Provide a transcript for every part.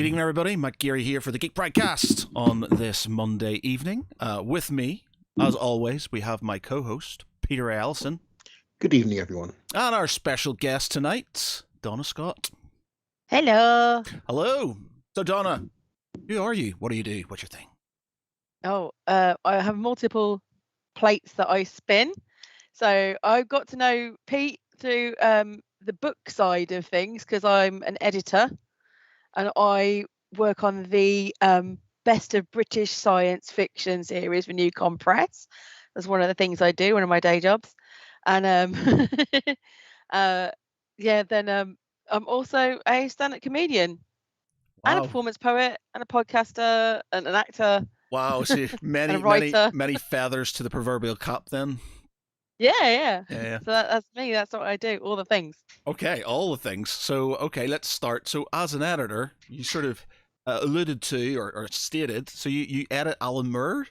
Good evening, everybody. Mike Geary here for the Geek Broadcast on this Monday evening. With me, as always, we have my co-host, Peter A. Allison. Good evening, everyone. And our special guest tonight, Donna Scott. Hello. Hello. So, Donna, who are you? What do you do? What's your thing? I have multiple plates that I spin. So I got to know Pete through the book side of things because I'm an editor and I work on the Best of British Science Fiction series for New Press. That's one of the things I do, one of my day jobs. And then I'm also a stand-up comedian. Wow. And a performance poet and a podcaster and an actor. Wow, so many feathers to the proverbial cap then. Yeah. Yeah. So that's me. That's what I do. All the things. Okay, all the things. So, okay, let's start. So, as an editor, you sort of alluded to or stated, so you edit Alan Moore?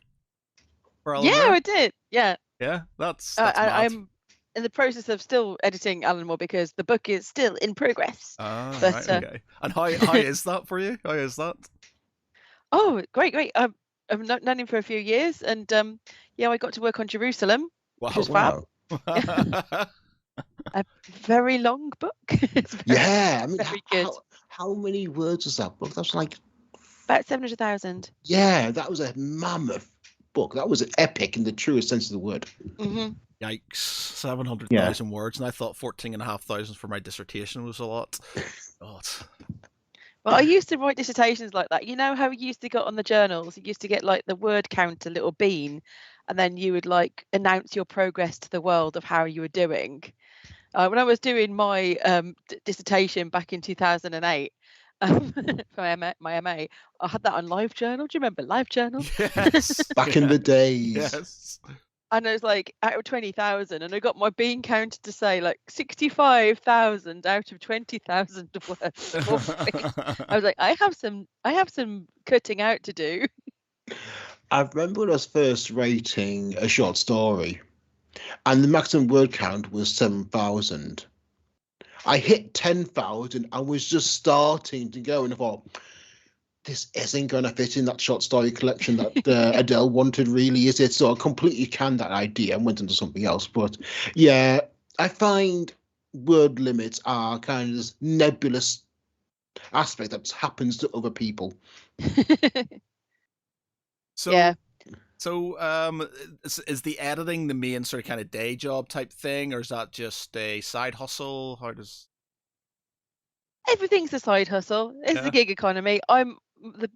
Yeah, I did. Yeah. Yeah, that's I'm in the process of still editing Alan Moore because the book is still in progress. Right, okay. And how is that for you? How is that? Oh, great. I've known him for a few years, and I got to work on Jerusalem, which was fab. A very long book. I mean, very good. How many words was that book? That was like about 700,000. Yeah, that was a mammoth book. That was epic in the truest sense of the word. Mm-hmm. Yikes, 700,000 words, and I thought 14,500 for my dissertation was a lot. God. Well, I used to write dissertations like that. You know how you used to get on the journals? You used to get like the word count, a little bean, and then you would like announce your progress to the world of how you were doing. When I was doing my dissertation back in 2008 for my MA, I had that on LiveJournal. Do you remember LiveJournal? Yes. Back in the days. Yes. And it was like out of 20,000, and I got my bean counted to say like 65,000 out of 20,000 words. I was like, I have some cutting out to do. I remember when I was first writing a short story, and the maximum word count was 7,000. I hit 10,000. I was just starting to go, and I thought, this isn't going to fit in that short story collection that Adele wanted, really, is it? So I completely canned that idea and went into something else. But yeah, I find word limits are kind of this nebulous aspect that happens to other people. Yeah. So is the editing the main sort of kind of day job type thing, or is that just a side hustle? How does... Everything's a side hustle. It's the gig economy.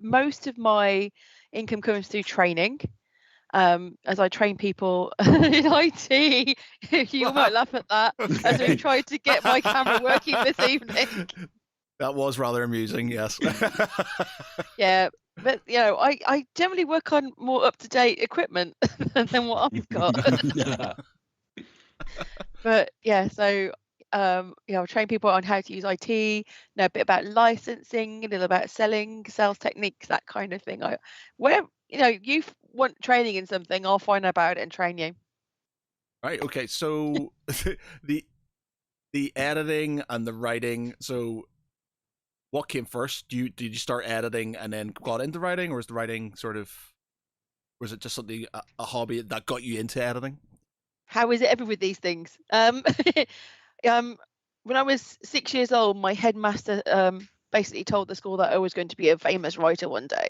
Most of my income comes through training. As I train people in IT. You might laugh at that as we tried to get my camera working this evening. That was rather amusing, yes. Yeah, but I generally work on more up-to-date equipment than what I've got. But yeah, so I'll train people on how to use IT, know a bit about licensing, a little about selling, sales techniques, that kind of thing. You want training in something, I'll find out about it and train you. Right. Okay. So the editing and the writing. So what came first? Did you start editing and then got into writing, or was the writing was it just something, a hobby that got you into editing? How is it ever with these things? When I was 6 years old, my headmaster basically told the school that I was going to be a famous writer one day.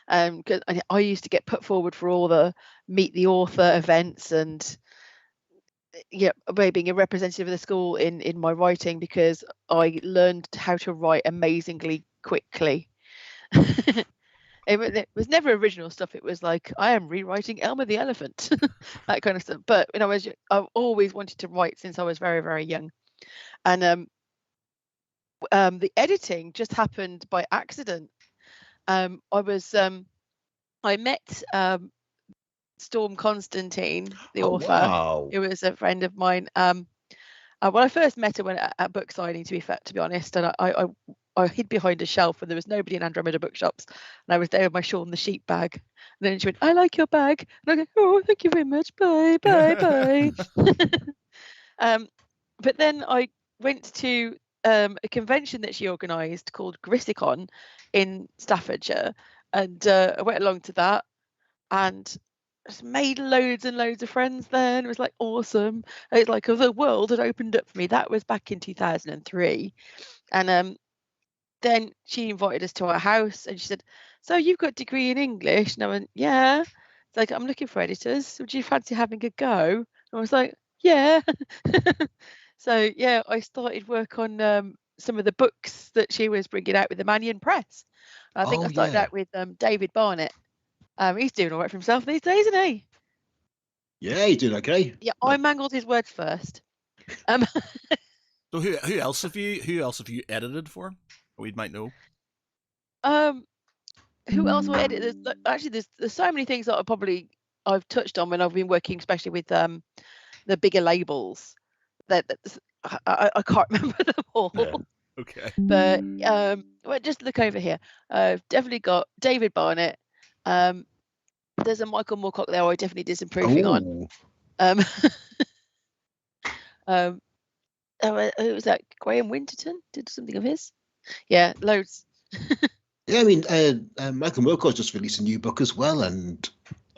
Because I used to get put forward for all the Meet the Author events and being a representative of the school in my writing because I learned how to write amazingly quickly. It was never original stuff. It was like, I am rewriting Elmer the Elephant, that kind of stuff. But when I've always wanted to write since I was very, very young. And the editing just happened by accident. I met Storm Constantine, the author. Wow. Who was a friend of mine. I first met her at book signing, to be honest, and I hid behind a shelf when there was nobody in Andromeda bookshops, and I was there with my shawl and the sheep bag. And then she went, "I like your bag," and I go, "Oh, thank you very much. Bye, bye, bye." But then I went to a convention that she organised called Grisicon in Staffordshire, and I went along to that and just made loads and loads of friends there, and it was like awesome. It's like the world had opened up for me. That was back in 2003, and then she invited us to her house, and she said, "So you've got a degree in English?" And I went, "Yeah." It's like, "I'm looking for editors. Would you fancy having a go?" And I was like, "Yeah." So yeah, I started work on some of the books that she was bringing out with the Mannion Press. I think I started out with David Barnett. He's doing all right for himself these days, isn't he? Yeah, he's doing okay. Yeah, I mangled his words first. So who else have you edited for? We might know. Who else will edit? There's so many things that I've touched on when I've been working, especially with the bigger labels. That I can't remember them all. No. Okay. But well, just look over here. I've definitely got David Barnett. There's a Michael Moorcock there. I definitely did some proofing on. Who was that? Graham Winterton did something of his. Yeah, loads. Yeah, I mean, Michael Moorcock's just released a new book as well, and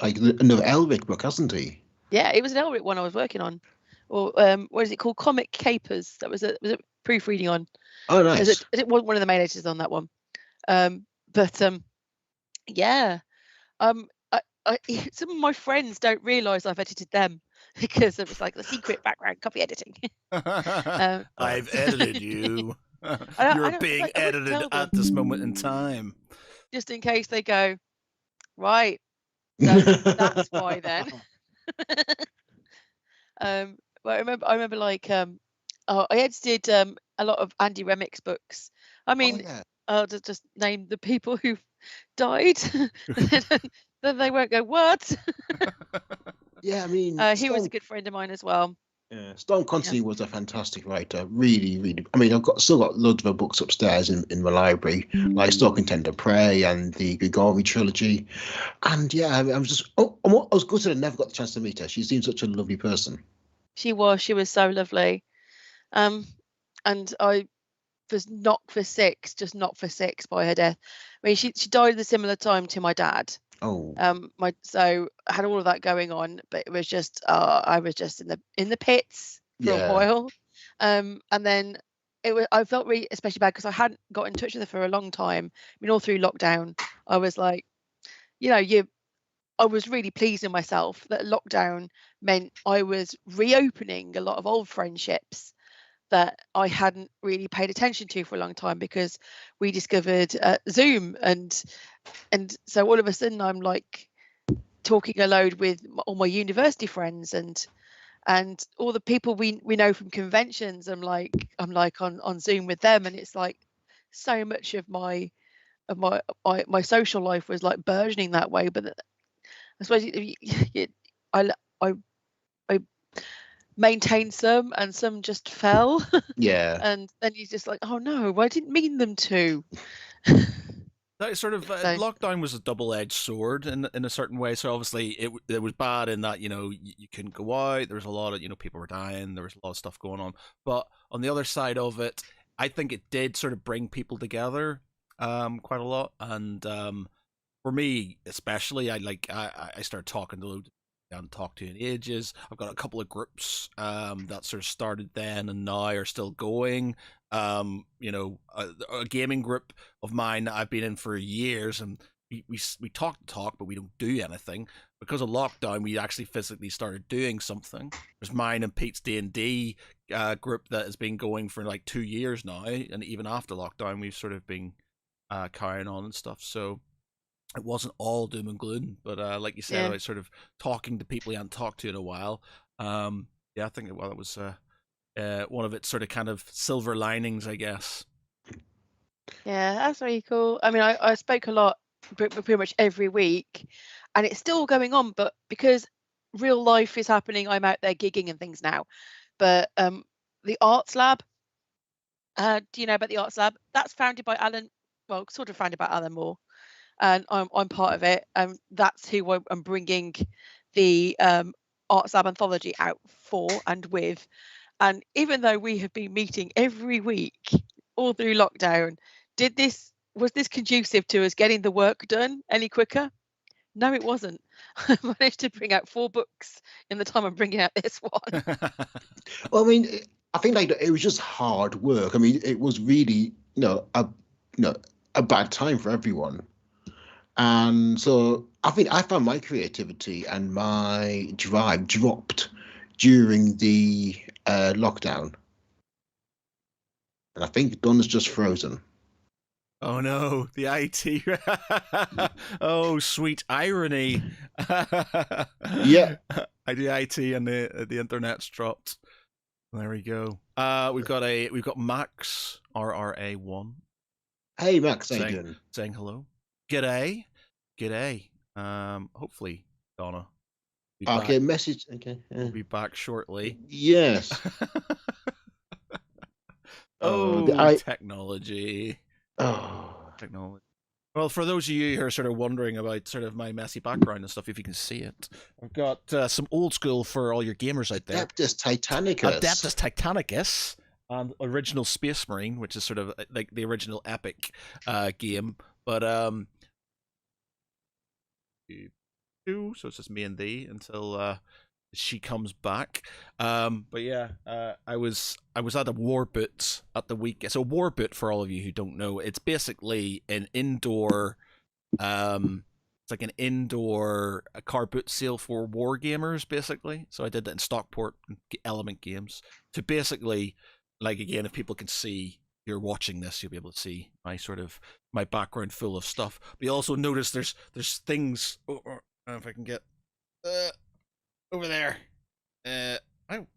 like another Elric book, hasn't he? Yeah, it was an Elric one I was working on, or what is it called? Comic Capers. That was a proofreading on. Oh, nice. It wasn't one of the main editors on that one, yeah. Some of my friends don't realise I've edited them because it was like the secret background copy editing. I've edited you. You're being edited at this moment in time. Just in case they go, right. That's why then. Well, I remember like I edited a lot of Andy Remix books. I mean, I'll just name the people who died. Then they won't go, what? Yeah, I mean, he was a good friend of mine as well. Yeah, Storm Constantly was a fantastic writer. Really, really. I mean, still got loads of her books upstairs in my library, like Stalking Tender Prey and the Grigori trilogy. And yeah, I was just, I was gutted I never got the chance to meet her. She seemed such a lovely person. She was so lovely. And I was knocked for six by her death. I mean, she died at a similar time to my dad. Oh. So I had all of that going on, but it was just I was just in the pits for a while. And then I felt really especially bad because I hadn't got in touch with her for a long time. I mean, all through lockdown, I was like, I was really pleased in myself that lockdown meant I was reopening a lot of old friendships that I hadn't really paid attention to for a long time because we discovered Zoom, and so all of a sudden I'm like talking a load with all my university friends and all the people we know from conventions. I'm like on Zoom with them, and it's like so much of my social life was like burgeoning that way. But I suppose I maintained some, and some just fell. Yeah. And then you're just like, oh no, I didn't mean them to. That sort of lockdown was a double-edged sword in a certain way. So obviously it was bad in that you couldn't go out. There was a lot of people were dying. There was a lot of stuff going on. But on the other side of it, I think it did sort of bring people together quite a lot. And for me especially, I started talking to I haven't talked to in ages. I've got a couple of groups that sort of started then and now are still going. A gaming group of mine that I've been in for years, and we talk, but we don't do anything. Because of lockdown, we actually physically started doing something. There's mine and Pete's D&D group that has been going for like 2 years now, and even after lockdown, we've sort of been carrying on and stuff. So it wasn't all doom and gloom, but like you said, about sort of talking to people you hadn't talked to in a while. I think that was one of its sort of kind of silver linings, I guess. Yeah, that's really cool. I mean, I spoke a lot, pretty much every week, and it's still going on. But because real life is happening, I'm out there gigging and things now. But the Arts Lab, do you know about the Arts Lab? That's founded by Alan. Well, sort of founded by Alan Moore. And I'm part of it, and that's who I'm bringing the Arts Lab anthology out for and with. And even though we have been meeting every week all through lockdown, was this conducive to us getting the work done any quicker? No, it wasn't. I managed to bring out 4 books in the time I'm bringing out this one. Well, I mean, I think like it was just hard work. I mean, it was really a bad time for everyone, and so I think I found my creativity and my drive dropped during the lockdown, and I think Donna's just frozen. Oh no, the IT. Oh, sweet irony. Yeah. The IT and the internet's dropped. There we go. We've got Max RRA1. Hey Max, how you doing? Saying hello. G'day. Hopefully Donna. Okay, message. Okay. We'll be back shortly. Yes. Technology. Oh. Technology. Well, for those of you who are sort of wondering about sort of my messy background and stuff, if you can see it, I've got some old school for all your gamers out there. Adeptus Titanicus and original Space Marine, which is sort of like the original epic game. But so it's just me and thee until she comes back. But yeah, I was at a war boot at the week. So war boot, for all of you who don't know, it's basically an indoor it's like an indoor car boot sale for war gamers, basically. So I did that in Stockport and Element Games to basically, like, again, if people can see, you're watching this, you'll be able to see my background full of stuff. But you also notice there's things. I don't know if I can get over there.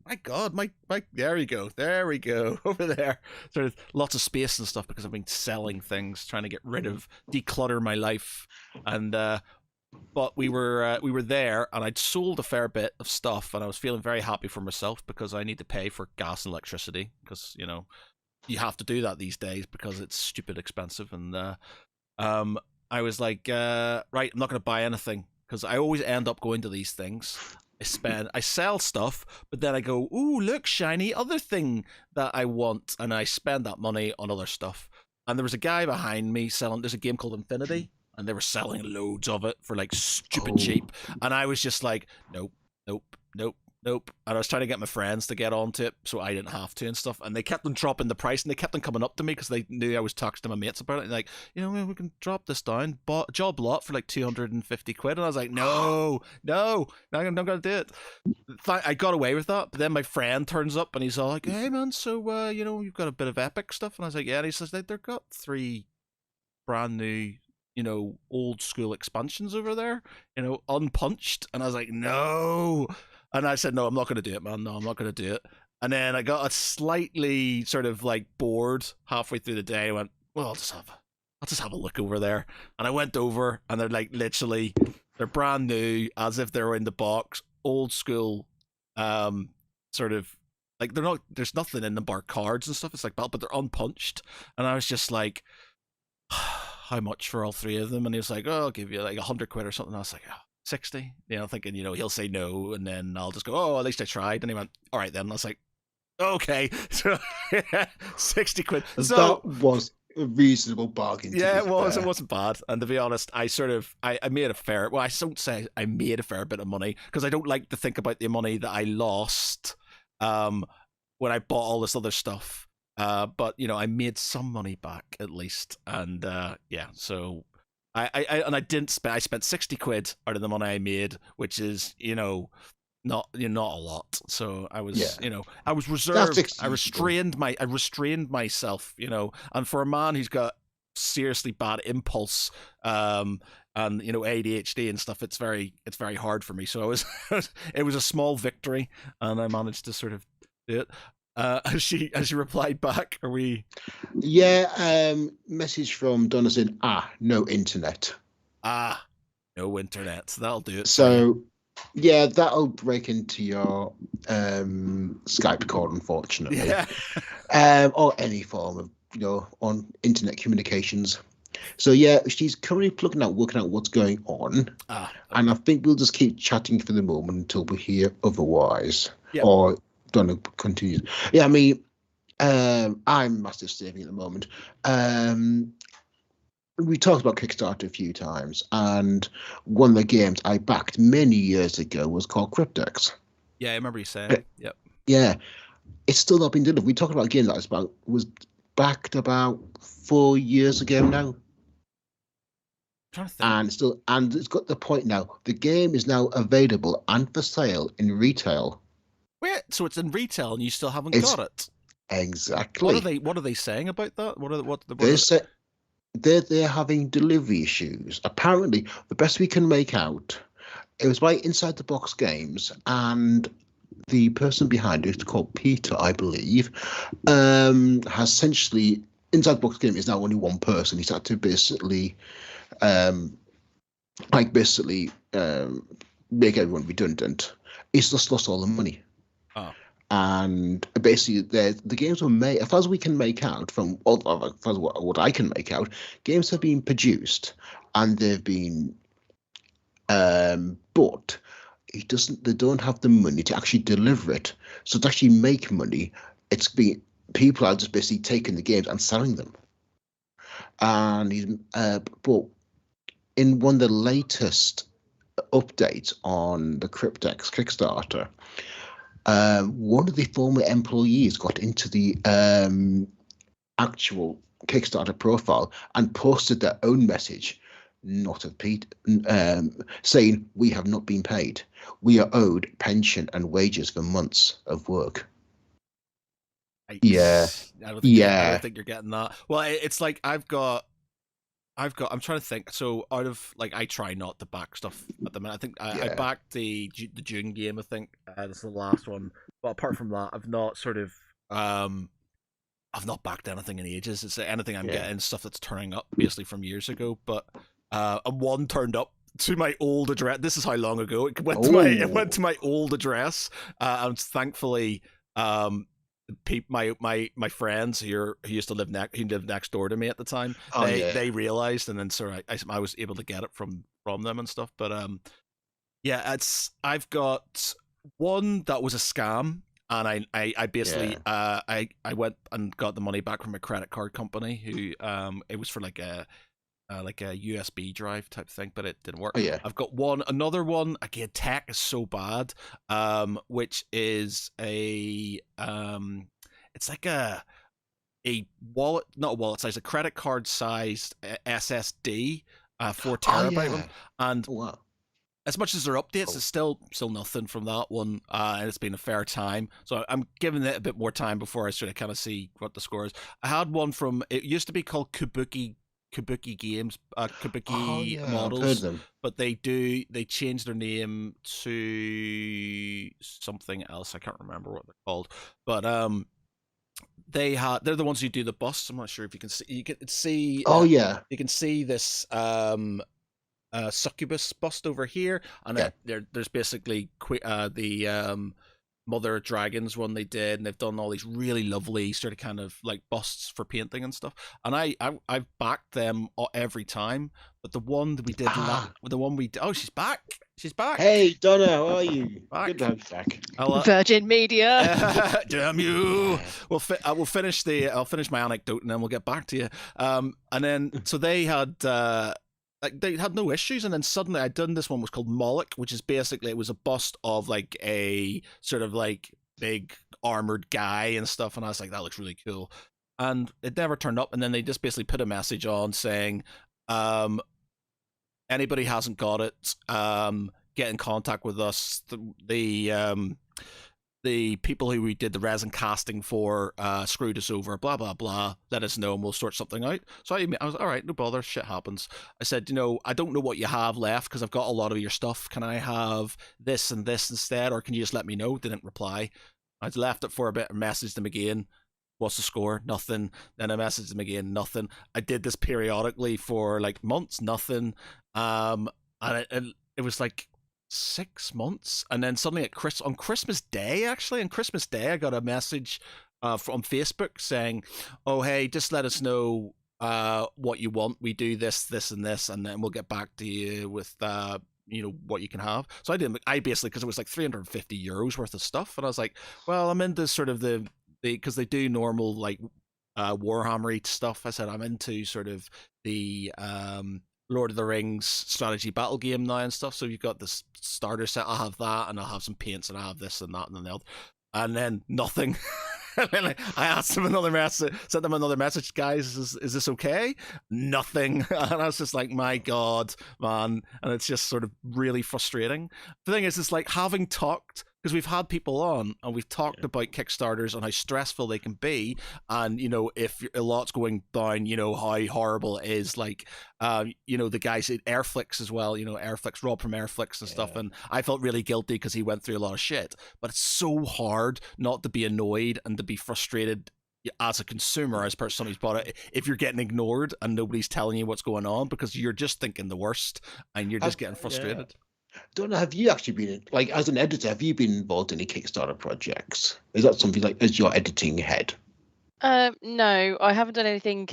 My God, my there we go over there. Sort of lots of space and stuff because I've been selling things, trying to get rid of, declutter my life, and but we were there, and I'd sold a fair bit of stuff, and I was feeling very happy for myself because I need to pay for gas and electricity because you have to do that these days because it's stupid expensive, and I was like, right, I'm not going to buy anything because I always end up going to these things. I sell stuff, but then I go, ooh, look, shiny, other thing that I want, and I spend that money on other stuff. And there was a guy behind me selling, there's a game called Infinity, and they were selling loads of it for like stupid cheap. And I was just like, nope. And I was trying to get my friends to get onto it so I didn't have to and stuff. And they kept on dropping the price, and they kept on coming up to me because they knew I was talking to my mates about it. And like, we can drop this down. Job lot for like 250 quid. And I was like, no, I'm not going to do it. I got away with that. But then my friend turns up and he's all like, hey man, so, you've got a bit of epic stuff. And I was like, yeah. And he says, they've got 3 brand new, old school expansions over there, unpunched. And I was like, no. And I said, no, I'm not going to do it, man. No, I'm not going to do it. And then I got a slightly sort of like bored halfway through the day. I went, well, I'll just have a look over there. And I went over, and they're like they're brand new, as if they were in the box, old school, sort of like there's nothing in them bar cards and stuff. It's like that, but they're unpunched. And I was just like, how much for all 3 of them? And he was like, oh, I'll give you like 100 quid or something. I was like, oh, 60, thinking, he'll say no, and then I'll just go, oh, at least I tried. And he went, all right then. I was like, okay. So 60 quid. So that was a reasonable bargain. Yeah, it was. It wasn't bad. And to be honest, I made a fair, well, I don't say I made a fair bit of money because I don't like to think about the money that I lost when I bought all this other stuff. But I made some money back at least. And yeah, so I didn't spend. I spent 60 quid out of the money I made, which is not a lot. So I was I was reserved. I restrained myself. And for a man who's got seriously bad impulse and ADHD and stuff, it's very hard for me. So it was a small victory, and I managed to sort of do it. Has she replied back? Are we? Yeah. Message from Donna saying, no internet. No internet. So that'll do it. So, yeah, that'll break into your Skype call, unfortunately. Yeah. Or any form of on internet communications. So yeah, she's currently working out what's going on, and I think we'll just keep chatting for the moment until we hear otherwise, or Donna continues. Yeah, I mean, I'm massive saving at the moment. We talked about Kickstarter a few times, and one of the games I backed many years ago was called Cryptex. Yeah, I remember you saying. Yep. Yeah, it's still not been delivered. We talked about a game that was backed about 4 years ago now. I'm trying to think. And it's got the point now. The game is now available and for sale in retail. Wait, so it's in retail and you still haven't got it? Exactly. What are they saying about that? They're having delivery issues. Apparently, the best we can make out, it was by Inside the Box Games, and the person behind it, called Peter, I believe, has essentially, Inside the Box Game is now only one person. He's had to basically make everyone redundant. He's just lost all the money. Oh. And basically, the games were made, as far as we can make out, from what I can make out, games have been produced and they've been but they don't have the money to actually deliver it. So to actually make money, people are just basically taking the games and selling them. And but in one of the latest updates on the Cryptex Kickstarter, one of the former employees got into the actual Kickstarter profile and posted their own message, not of Pete, saying, "We have not been paid. We are owed pension and wages for months of work." Yeah. I don't think you're getting that. Well, it's like I'm trying to think. So out of I try not to back stuff at the minute. I think I backed the June game. I think this is the last one. But apart from that, I've not backed anything in ages. It's anything I'm getting stuff that's turning up basically from years ago. But one turned up to my old address. This is how long ago it went to my old address. And thankfully, my friends who used to live next door to me at the time, they realized, and then I was able to get it from them and stuff. But I've got one that was a scam, and I basically I went and got the money back from a credit card company who it was for like a USB drive type thing, but it didn't work. I've got another one. Again, tech is so bad. Which is it's like a wallet, not a wallet size, a credit card sized SSD, 4 terabyte one. And as much as there are updates, it's still nothing from that one, and it's been a fair time. So I'm giving it a bit more time before I sort of kind of see what the score is. I had one from, it used to be called Kabuki Games, Kabuki Models, but they changed their name to something else. I can't remember what they're called, but they're the ones who do the busts. I'm not sure if you can see. You can see. You can see this succubus bust over here, and there's basically the Mother Dragons one they did, and they've done all these really lovely sort of kind of like busts for painting and stuff. And I've backed them every time, but the one that we did, she's back. Hey Donna, how are you? Back. Good to have you back. Virgin Media. Damn you! I'll finish my anecdote and then we'll get back to you. And then so they had. They had no issues, and then suddenly I'd done this one was called Moloch, which is basically it was a bust of like a sort of like big armored guy and stuff, and I was like, that looks really cool, and it never turned up. And then they just basically put a message on saying, anybody hasn't got it, get in contact with us. The people who we did the resin casting for screwed us over, blah, blah, blah. Let us know and we'll sort something out. So I was, all right, no bother, shit happens. I said, I don't know what you have left because I've got a lot of your stuff. Can I have this and this instead, or can you just let me know? Didn't reply. I left it for a bit and messaged them again. What's the score? Nothing. Then I messaged them again, nothing. I did this periodically for like months, nothing. And it was like 6 months, and then suddenly on Christmas Day, I got a message from Facebook saying, "Oh hey, just let us know what you want. We do this, and this, and then we'll get back to you with what you can have. So I basically, because it was like €350 worth of stuff, and I was like, well, I'm into sort of because they do normal like Warhammer stuff. I said I'm into sort of the Lord of the Rings strategy battle game now and stuff. So you've got this starter set. I'll have that, and I'll have some paints, and I have this and that and the other. And then nothing. And then I asked them another message, sent them another message, guys, is this okay? Nothing. And I was just like, my God, man. And it's just sort of really frustrating. The thing is, it's like having talked, because we've had people on and we've talked about Kickstarters and how stressful they can be, and if a lot's going down, how horrible it is. Like the guys at Airflix as well, Airflix, Rob from Airflix and stuff, and I felt really guilty because he went through a lot of shit. But it's so hard not to be annoyed and to be frustrated as a consumer, as somebody who's bought it, if you're getting ignored and nobody's telling you what's going on, because you're just thinking the worst and you're just getting frustrated. Donna, have you actually been, like, as an editor, have you been involved in any Kickstarter projects? Is that something like as your editing head? No, I haven't done anything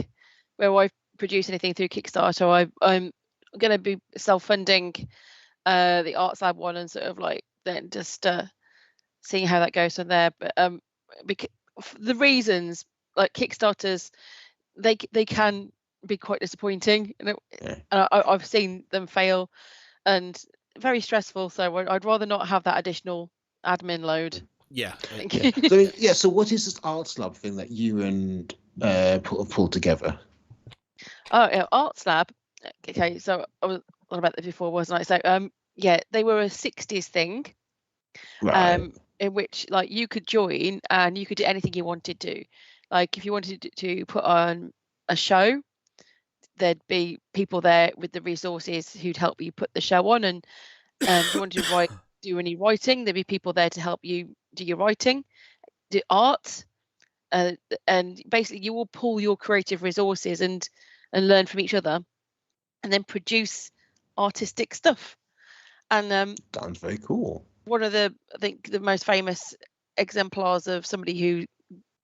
where I've produced anything through Kickstarter. I'm going to be self-funding the Arts Lab one, and sort of like then just seeing how that goes from there. But because the reasons, like Kickstarters, they can be quite disappointing, and I've seen them fail and very stressful. So I'd rather not have that additional admin load. Yeah. So what is this Arts Lab thing that you and pulled together? Oh, yeah, Arts Lab. Okay, so I was on about that before, wasn't I? So they were a 60s thing, right. In which like you could join and you could do anything you wanted to. Like if you wanted to put on a show, there'd be people there with the resources who'd help you put the show on, and if you wanted to do any writing, there'd be people there to help you do your writing, do art, and basically you will pull your creative resources and learn from each other, and then produce artistic stuff. And sounds very cool. One of I think the most famous exemplars of somebody who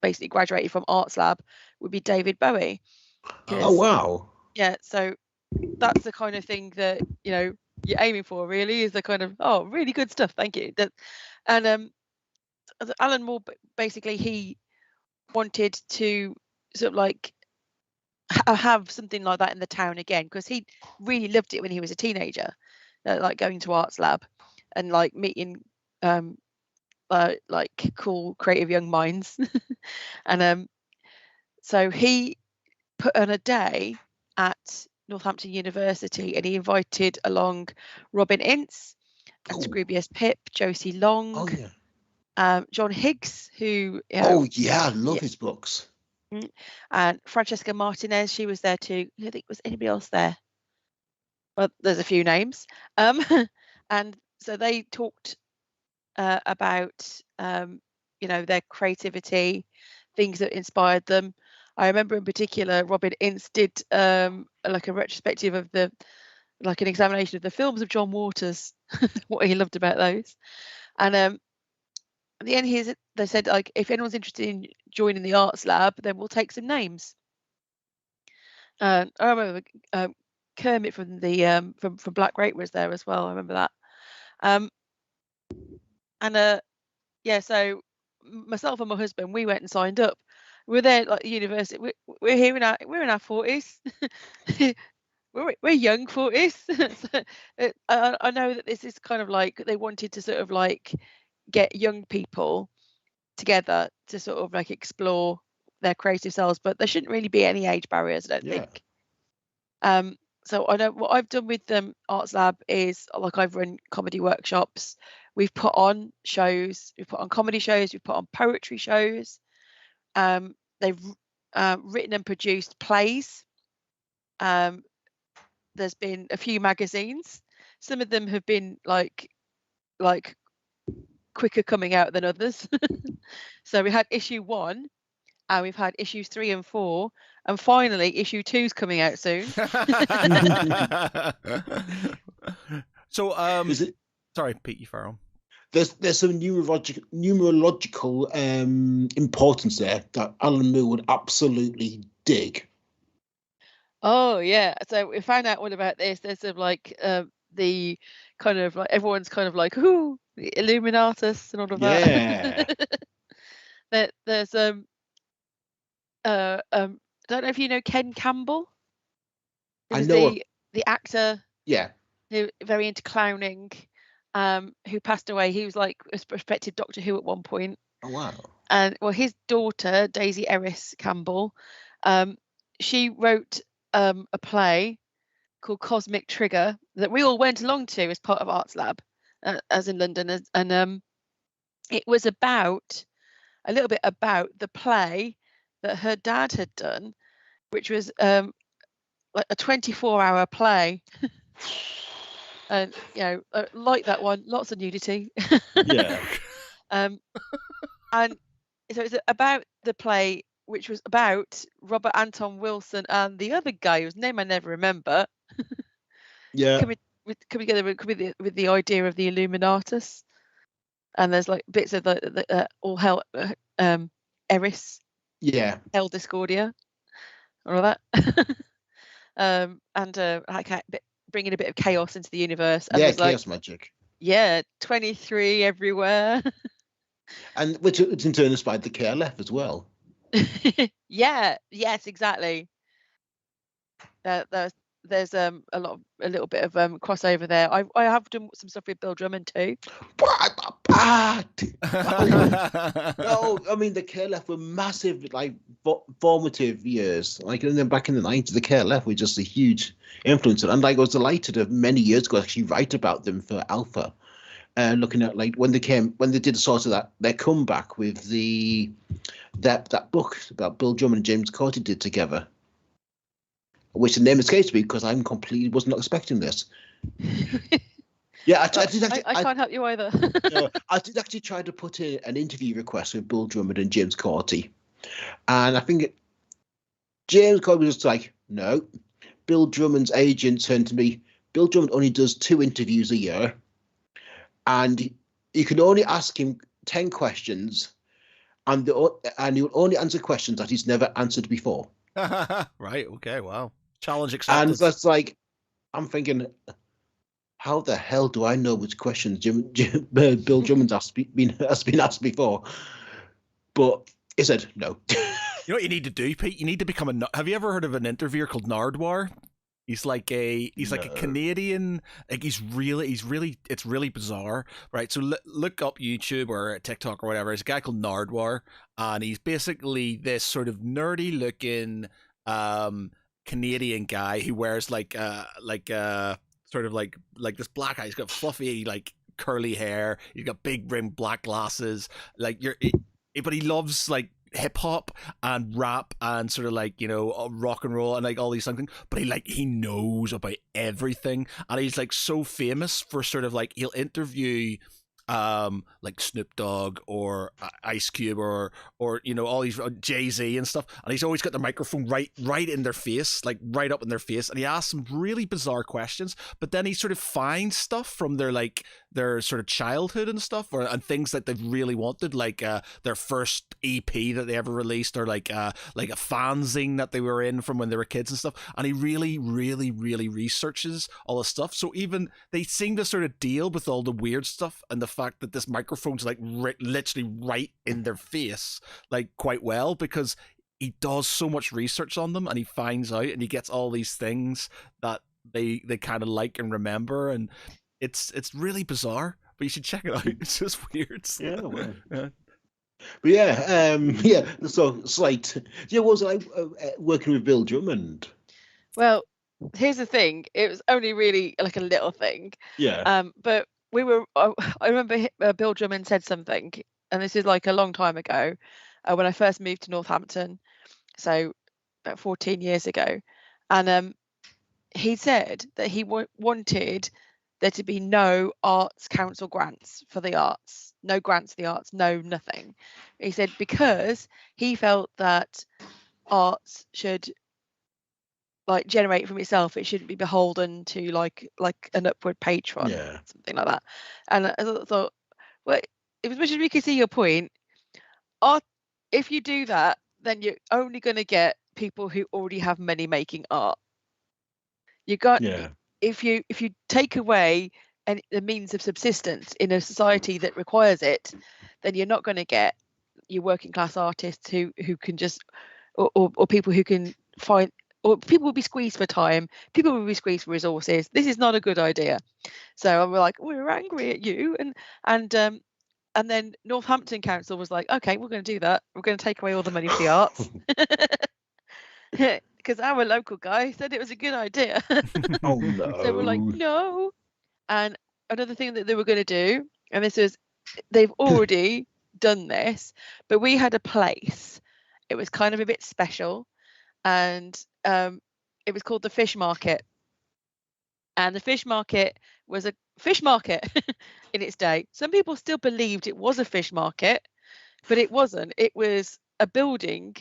basically graduated from Arts Lab would be David Bowie. Oh wow. Yeah, so that's the kind of thing that you're aiming for, really, is the kind of really good stuff, thank you. And Alan Moore, basically he wanted to sort of like have something like that in the town again, because he really loved it when he was a teenager, like going to Arts Lab and like meeting like cool creative young minds. And so he put on a day at Northampton University, and he invited along Robin Ince and Scroobius Pip, Josie Long, John Higgs, who I love his books, and Francesca Martinez. She was there too. I think was anybody else there? Well, there's a few names. And so they talked about their creativity, things that inspired them. I remember in particular Robin Ince did like a retrospective of an examination of the films of John Waters, what he loved about those. And at the end they said, like, if anyone's interested in joining the Arts Lab, then we'll take some names. I remember Kermit from the from Black Great was there as well. I remember that. So myself and my husband, we went and signed up. We're there like university. We're here in our 40s. we're young 40s. So, I know that this is kind of like they wanted to sort of like get young people together to sort of like explore their creative selves, but there shouldn't really be any age barriers, I don't think. So I know what I've done with Arts Lab is, like, I've run comedy workshops. We've put on shows. We've put on comedy shows. We've put on poetry shows. They've written and produced plays. There's been a few magazines. Some of them have been like quicker coming out than others. So we had issue 1, and we've had issues 3 and 4, and finally issue 2's coming out soon. So sorry, Pete, you fire on. There's some numerological importance there that Alan Moore would absolutely dig. Oh yeah, so we found out all about this. There's some like the kind of like everyone's kind of like, ooh, the Illuminatus and all of Yeah. that. There's don't know if you know Ken Campbell. He I was know. the actor Yeah. who very into clowning, who passed away. He was like a prospective Doctor Who at one point. Oh wow. And well, his daughter Daisy Eris Campbell, she wrote a play called Cosmic Trigger that we all went along to as part of Arts Lab, as in London, and it was about a little bit about the play that her dad had done, which was like a 24-hour play. And you know, like that one, lots of nudity. Yeah. And so it's about the play, which was about Robert Anton Wilson and the other guy whose name I never remember. Yeah. coming together with the idea of the Illuminatus, and there's like bits of the all hell Eris, Yeah. Hell Discordia, all of that. And like bringing a bit of chaos into the universe. And Yeah, there's chaos like, magic. yeah, 23 everywhere. And which in turn inspired the KLF as well. Yeah, yes, exactly. There's a little bit of crossover there. I have done some stuff with Bill Drummond too. No, I mean the KLF were massive, like formative years. Like and then back in the 90s, the KLF were just a huge influence. And like I was delighted of many years ago actually write about them for Alpha. Looking at like when they did sort of their comeback with that book about Bill Drummond and James Corty did together, which the name escapes me because I'm completely was not expecting this. Yeah, I can't help you either. I did actually try to put in an interview request with Bill Drummond and James Corty, and I think James Corty was just like, no. Bill Drummond's agent turned to me. Bill Drummond only does 2 interviews a year. And you can only ask him 10 questions, and he'll only answer questions that he's never answered before. Right. Okay. Wow. Challenge accepted. And that's like, I'm thinking, how the hell do I know which questions Bill Drummond has been asked before? But he said no. You know what you need to do, Pete? You need to become have you ever heard of an interviewer called Nardwar? He's like a Canadian. Like it's really bizarre, right? So look up YouTube or TikTok or whatever. There's a guy called Nardwar, and he's basically this sort of nerdy looking Canadian guy who wears sort of like this black eye. He's got fluffy like curly hair. He's got big rimmed black glasses. But he loves like hip hop and rap and sort of like, you know, rock and roll and like all these things, but he knows about everything, and he's like so famous for sort of like he'll interview like Snoop Dogg or Ice Cube or you know all these Jay-Z and stuff, and he's always got the microphone right in their face, like right up in their face, and he asks some really bizarre questions, but then he sort of finds stuff from their sort of childhood and stuff, and things that they've really wanted, like their first EP that they ever released, or like a fanzine that they were in from when they were kids and stuff, and he really researches all the stuff. So even they seem to sort of deal with all the weird stuff and the fact that this microphone's like literally right in their face like quite well, because he does so much research on them, and he finds out and he gets all these things that they kind of like and remember, and it's really bizarre, but you should check it out. It's just weird. Yeah, well. Yeah. But yeah, so slight. Yeah, was I working with Bill Drummond? Well, here's the thing. It was only really like a little thing. Yeah. But we were. I remember Bill Drummond said something, and this is like a long time ago, when I first moved to Northampton, so about 14 years ago, and he said that he wanted there to be no arts council grants for the arts, no grants for the arts, no nothing. He said because he felt that arts should like generate from itself. It shouldn't be beholden to like an upward patron, something like that. And I thought, well, as much as we can see your point, if you do that, then you're only going to get people who already have money making art. You got if you take away the means of subsistence in a society that requires it, then you're not going to get your working class artists who can just or people who can find, or people will be squeezed for time, people will be squeezed for resources. This is not a good idea. So I'm like, we're angry at you, and then Northampton Council was like, okay, we're going to do that. We're going to take away all the money for the arts. Because our local guy said it was a good idea. Oh no. So we're like, no. And another thing that they were going to do, and this is, they've already done this, but we had a place. It was kind of a bit special, and it was called the Fish Market. And the Fish Market was a fish market in its day. Some people still believed it was a fish market, but it wasn't. It was a building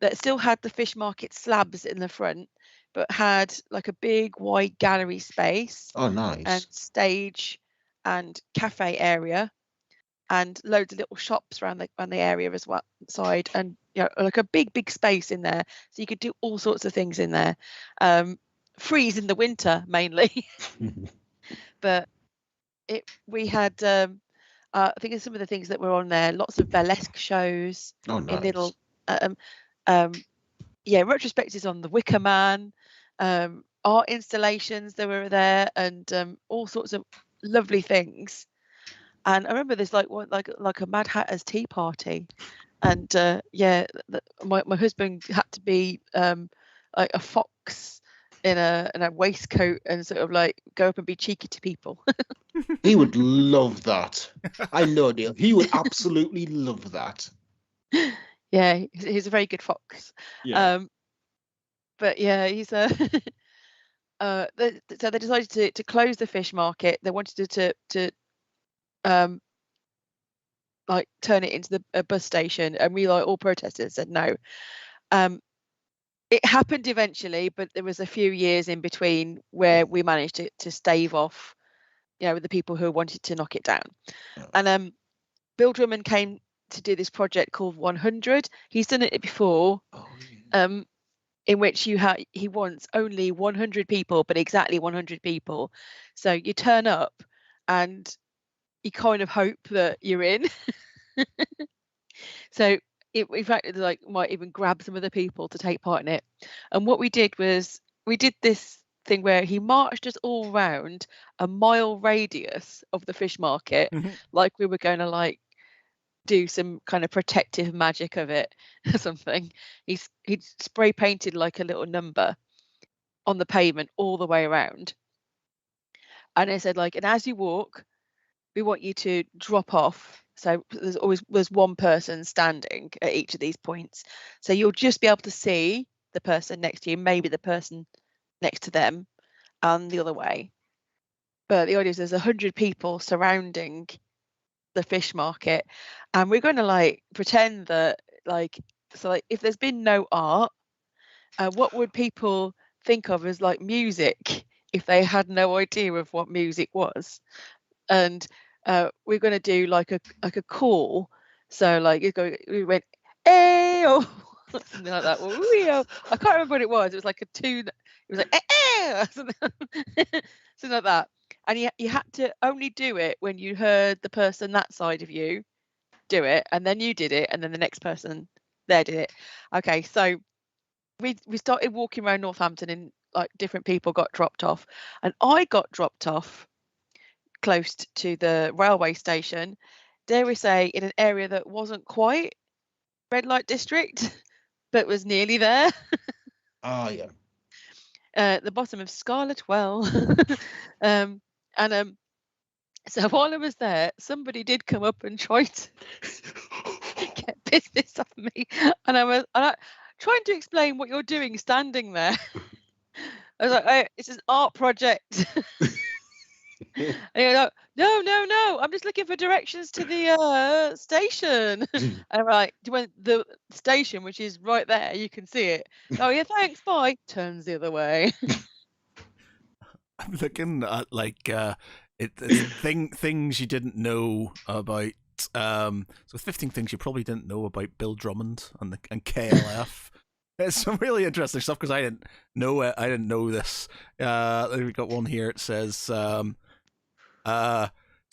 that still had the fish market slabs in the front, but had like a big wide gallery space. Oh, nice. And stage and cafe area, and loads of little shops around the area as well, side, and like a big space in there, so you could do all sorts of things in there. Freeze in the winter mainly. But we had I think of some of the things that were on there, lots of burlesque shows. Oh, nice. In little retrospectives on the Wicker Man, art installations that were there, and all sorts of lovely things. And I remember there's like a Mad Hatter's tea party, and my husband had to be like a fox in a waistcoat and sort of like go up and be cheeky to people. He would love that. I know, Neil. He would absolutely love that. Yeah, he's a very good fox. Yeah. But yeah, he's a. So they decided to close the fish market. They wanted to like turn it into a bus station, and we all protested, said no. It happened eventually, but there was a few years in between where we managed to stave off, with the people who wanted to knock it down. Yeah. And Bill Drummond came to do this project called 100. He's done it before. Oh, yeah. In which he wants only 100 people, but exactly 100 people. So you turn up and you kind of hope that you're in. So in fact, like, might even grab some of the people to take part in it. And what we did was we did this thing where he marched us all round a mile radius of the fish market, like we were going to like do some kind of protective magic of it or something. He'd spray painted like a little number on the pavement all the way around, and I said, like, and as you walk, we want you to drop off. So there's one person standing at each of these points, so you'll just be able to see the person next to you, maybe the person next to them, and the other way. But the idea is there's 100 people surrounding the fish market, and we're going to like pretend that like if there's been no art, what would people think of as like music if they had no idea of what music was? And we're going to do like a call, so like we went hey or something like that. I can't remember what it was. It was like a tune. It was like or something like that. And you had to only do it when you heard the person that side of you do it, and then you did it, and then the next person there did it. Okay, so we started walking around Northampton, and like different people got dropped off, and I got dropped off close to the railway station, dare we say, in an area that wasn't quite red light district, but was nearly there. Oh, yeah. At the bottom of Scarlet Well. So while I was there, somebody did come up and try to get business off me, and I trying to explain what you're doing standing there. I was like, oh, it's an art project. And you're like, no, I'm just looking for directions to the station. And I'm like, do you want the station, which is right there? You can see it. Oh yeah, thanks, bye. Turns the other way. I'm looking at like things you didn't know about. So 15 things you probably didn't know about Bill Drummond and KLF. It's some really interesting stuff because I didn't know it. I didn't know this. We got one here. It says, so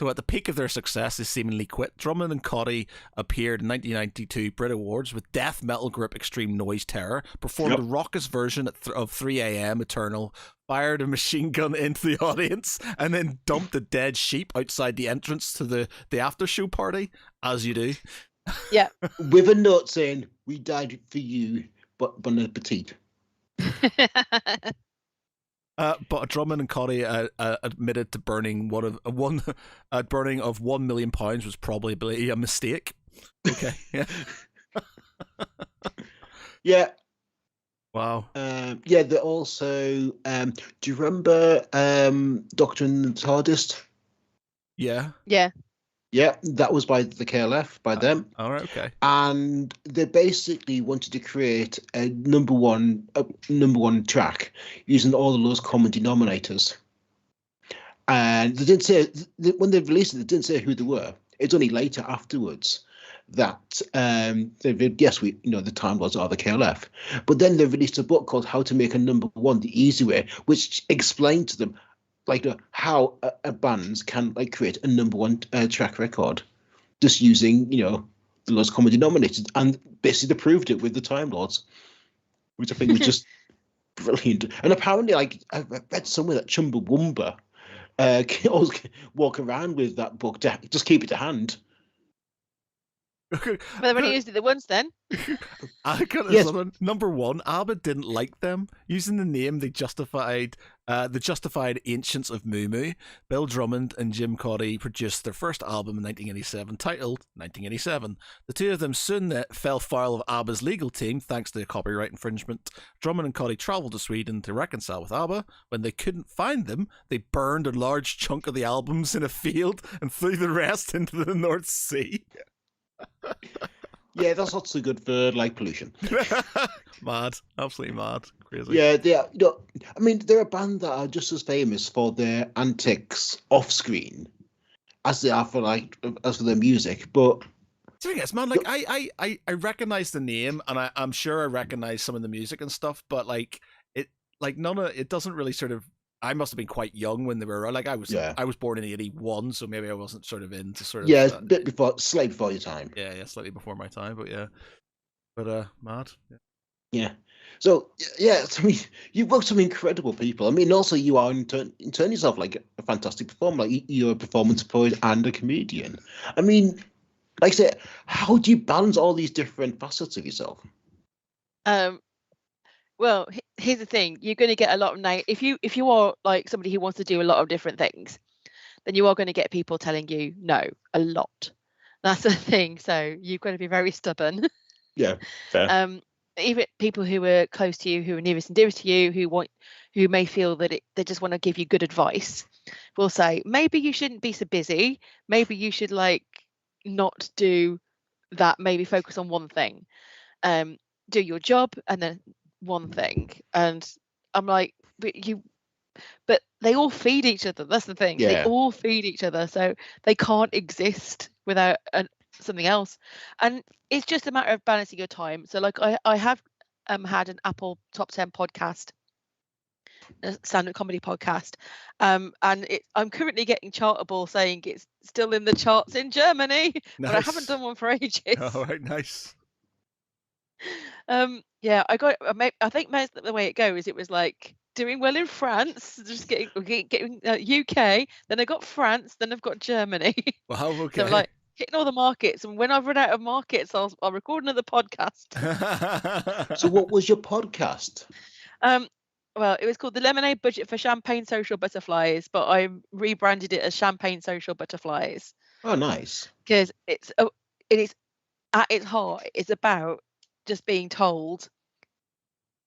at the peak of their success, they seemingly quit. Drummond and Cotty appeared in 1992 Brit Awards with death metal group Extreme Noise Terror, performed a raucous version of 3 a.m. Eternal, fired a machine gun into the audience, and then dumped a dead sheep outside the entrance to the after show party, as you do. Yeah. With a note saying, "We died for you, but bon appetit." But Drummond and Cotty admitted to burning burning of £1 million was probably a mistake. Okay, yeah, yeah. Wow. Yeah, they also. Do you remember Doctor and the TARDIS? Yeah. Yeah. Yeah, that was by the KLF, by them. All right, okay. And they basically wanted to create a number one track using all the lowest common denominators. And they didn't say, when they released it, they didn't say who they were. It's only later afterwards that yes, the Time Lords are the KLF. But then they released a book called How to Make a Number One the Easy Way, which explained to them how a bands can create a number one track record just using the lowest common denominators, and basically they proved it with the Time Lords, which I think was just brilliant. And apparently, I read somewhere that Chumbawamba can always walk around with that book to just keep it to hand. But they've only used it once then. I got this one. Number one, ABBA didn't like them. Using the name, they justified Ancients of Moo Moo. Bill Drummond and Jim Cotty produced their first album in 1987, titled 1987. The two of them soon fell foul of ABBA's legal team thanks to copyright infringement. Drummond and Cotty travelled to Sweden to reconcile with ABBA. When they couldn't find them, they burned a large chunk of the albums in a field and threw the rest into the North Sea. Yeah, that's not so good for pollution. Mad, absolutely mad, crazy. Yeah, they are. I mean, they're a band that are just as famous for their antics off screen as they are for their music. But the thing is, man, I recognize the name, and I'm sure I recognize some of the music and stuff, but it doesn't really sort of. I must have been quite young when they were around. I was born in 81, so maybe I wasn't sort of into sort of. Yeah, a bit slightly before your time. Yeah, slightly before my time, but yeah. But mad. Yeah. So yeah, I mean, you've worked with some incredible people. I mean, also you are in turn yourself a fantastic performer. You're a performance poet and a comedian. I mean, like I said, how do you balance all these different facets of yourself? Well, here's the thing: you're going to get a lot of if you are somebody who wants to do a lot of different things, then you are going to get people telling you no a lot. That's the thing. So you've got to be very stubborn. Yeah, fair. Even people who are close to you, who are nearest and dearest to you, who may feel that they just want to give you good advice, will say maybe you shouldn't be so busy. Maybe you should not do that. Maybe focus on one thing. Do your job and then one thing. And I'm like, but they all feed each other. That's the thing. Yeah. They all feed each other, so they can't exist without something else. And it's just a matter of balancing your time. So I have had an Apple Top 10 podcast, a stand-up comedy podcast, and I'm currently getting Chartable saying it's still in the charts in Germany. Nice. But I haven't done one for ages. All right, nice. Yeah, I think most of the way it goes, it was doing well in France, just getting UK, then I got France, then I've got Germany. Wow, okay. So hitting all the markets, and when I've run out of markets, I'll record another podcast. So what was your podcast? Well, it was called The Lemonade Budget for Champagne Social Butterflies, but I rebranded it as Champagne Social Butterflies. Oh, nice. Because it is at its heart, it's about just being told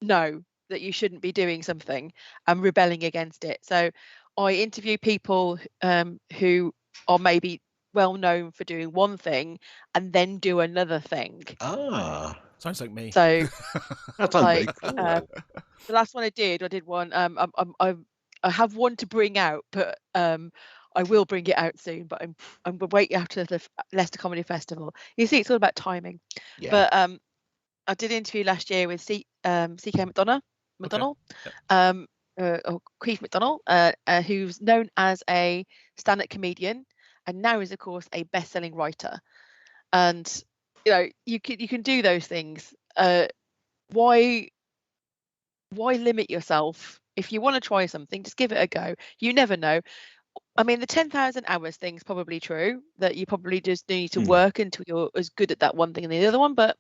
no, that you shouldn't be doing something and rebelling against it. So I interview people who are maybe well known for doing one thing and then do another thing. Sounds like me. So that sounds very cool. The last one I did one. I have one to bring out, but I will bring it out soon. But I'm waiting after the Leicester Comedy Festival. You see, it's all about timing. Yeah. But I did an interview last year with CK McDonough, or Keith McDonald, who's known as a stand-up comedian, and now is of course a best-selling writer. And you can do those things. Why limit yourself? If you want to try something, just give it a go. You never know. I mean, the 10,000 hours thing's probably true, that you probably just need to work until you're as good at that one thing and the other one. But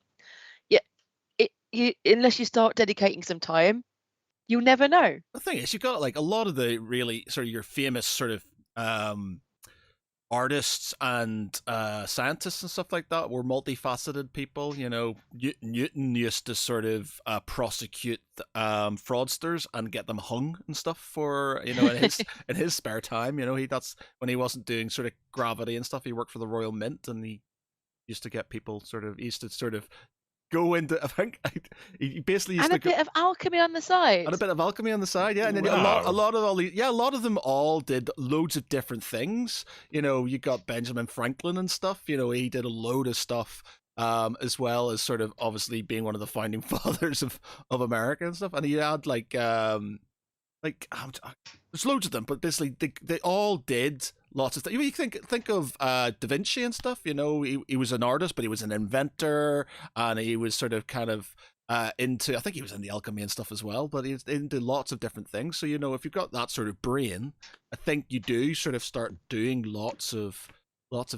yeah, unless you start dedicating some time, you'll never know. The thing is, you've got like a lot of the really sort of your famous sort of artists and scientists and stuff like that were multifaceted people. Newton used to sort of prosecute fraudsters and get them hung and stuff for in his spare time. That's when he wasn't doing sort of gravity and stuff. He worked for the Royal Mint, and he used to get people go into, I think he basically used and a bit of alchemy on the side. And a bit of alchemy on the side, yeah. And then a lot of them all did loads of different things. You got Benjamin Franklin and stuff. He did a load of stuff, as well as sort of obviously being one of the founding fathers of America and stuff. And he had there's loads of them, but basically they all did lots of things. You think of Da Vinci and stuff. He was an artist, but he was an inventor, and he was sort of kind of into. I think he was into alchemy and stuff as well, but he's into lots of different things. So if you've got that sort of brain, I think you do sort of start doing lots of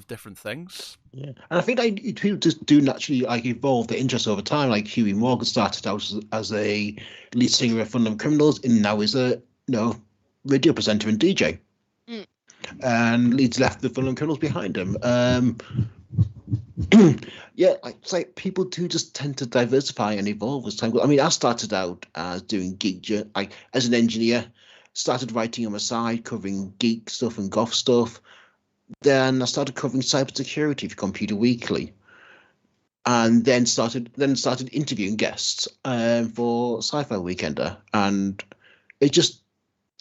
different things. Yeah, and I think people just do naturally evolve their interest over time. Like Huey Morgan started out as a lead singer of Fun and Criminals, and now is a radio presenter and DJ. And Leeds left the Fun and Criminals behind him. Yeah, it's like people do just tend to diversify and evolve as time goes. I mean, I started out as doing Geek, as an engineer, started writing on my side, covering geek stuff and goth stuff. Then I started covering cybersecurity for Computer Weekly, and then started interviewing guests for Sci-Fi Weekender, and it just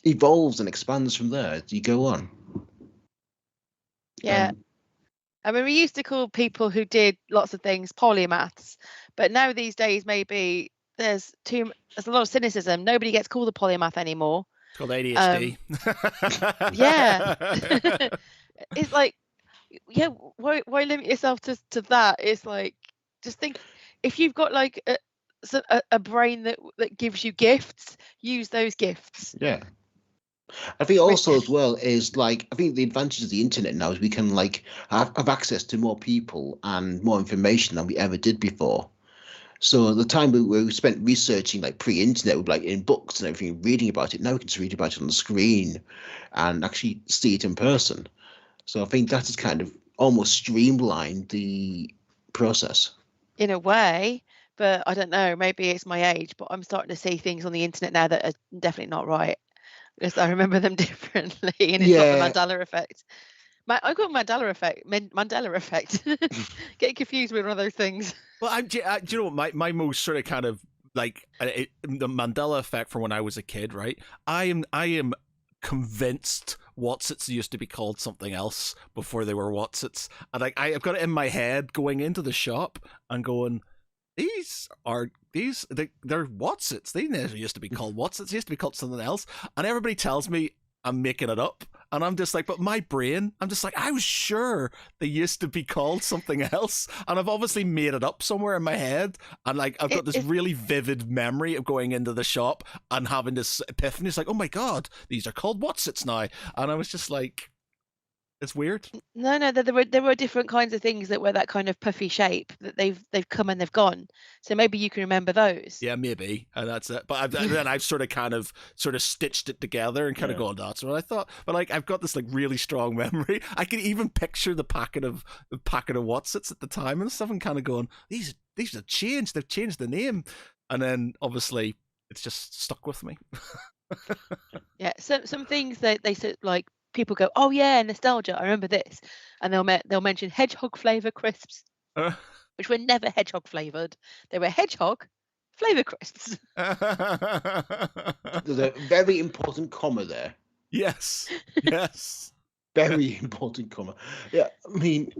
evolves and expands from there as you go on. Yeah. I mean, we used to call people who did lots of things polymaths, but now these days maybe there's a lot of cynicism. Nobody gets called a polymath anymore. It's called ADHD. Yeah. It's like, yeah, why limit yourself to that? It's like, just think, if you've got like a brain that gives you gifts, use those gifts. Yeah. I think also as well is I think the advantage of the internet now is we can have access to more people and more information than we ever did before. So the time we spent researching pre-internet, in books and everything, reading about it, now we can just read about it on the screen and actually see it in person. So I think that has kind of almost streamlined the process. In a way, but I don't know, maybe it's my age, but I'm starting to see things on the internet now that are definitely not right. Because I remember them differently, and it's not the Mandela effect. I call it Mandela effect. Getting confused with one of those things. Well, do you know what my most sort of kind of the Mandela effect from when I was a kid, right? I am convinced Watsits used to be called something else before they were Watsits, and I've got it in my head going into the shop and going, they're Watsits. They never used to be called Watsits. They used to be called something else. And everybody tells me I'm making it up. And I'm just like, but my brain, I'm just like, I was sure they used to be called something else. And I've obviously made it up somewhere in my head. And I've got this really vivid memory of going into the shop and having this epiphany. It's like, oh my God, these are called Watsits now. And I was just like, it's weird. No, there were different kinds of things that were that kind of puffy shape that they've come and they've gone. So maybe you can remember those. Yeah, maybe, and that's it. But then I've sort of stitched it together and kind of gone, that's what I thought. But I've got this really strong memory. I can even picture the packet of Watsits at the time and stuff, and kind of going, these have changed. They've changed the name, and then obviously it's just stuck with me. Yeah, some things that they said people go, oh yeah, nostalgia, I remember this, and they'll mention hedgehog flavour crisps, which were never hedgehog flavoured. They were hedgehog flavour crisps. There's a very important comma there. Yes. very important comment. Yeah, I mean,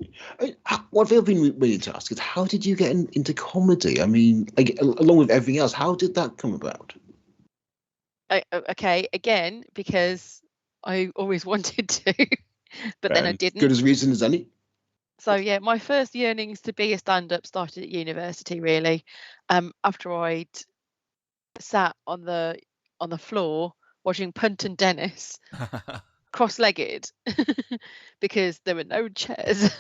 what I've been waiting to ask is, how did you get into comedy? I mean, like, along with everything else, how did that come about? Okay, again, because I always wanted to, but then I didn't. Good as reason as any. So yeah, my first yearnings to be a stand-up started at university, really. After I'd sat on the floor watching Punt and Dennis, cross-legged, because there were no chairs,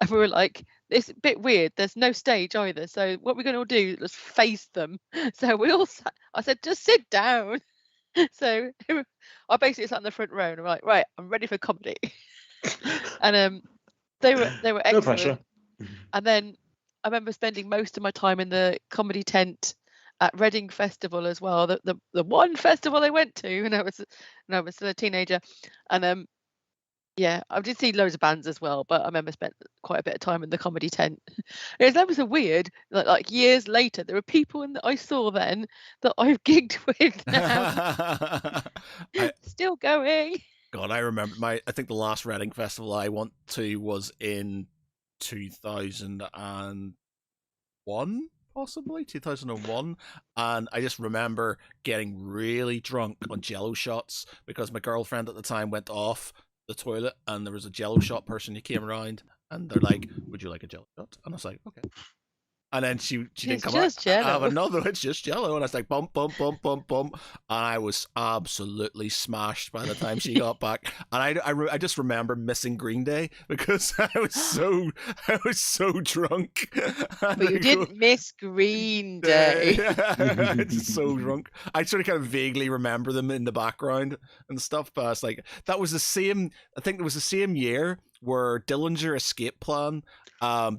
and we were like, "It's a bit weird. There's no stage either. So what we're going to do is face them." So we all sat. I said, "Just sit down." So I basically sat in the front row, and I'm like, "Right, I'm ready for comedy." And they were excellent. No pressure. And then I remember spending most of my time in the comedy tent at Reading Festival as well. The one festival I went to when I was still a teenager. And yeah, I did see loads of bands as well, but I remember spent quite a bit of time in the comedy tent. That was a weird, like years later, there were people that I saw then that I've gigged with now. Still going. God, I remember I think the last Reading Festival I went to was in 2001, possibly 2001, and I just remember getting really drunk on Jello shots because my girlfriend at the time went off the toilet and there was a Jello shot person who came around and they're like, "Would you like a Jello shot?" And I was like, "Okay." And then she didn't come out. Jello. I have another. It's just Jello, and I was like, bump, bump, bump, bump, bump. And I was absolutely smashed by the time she got back. And I just remember missing Green Day because I was so drunk. But you didn't miss Green Day. It's so drunk. I sort of kind of vaguely remember them in the background and stuff. But it's like that was the same. I think it was the same year where Dillinger Escape Plan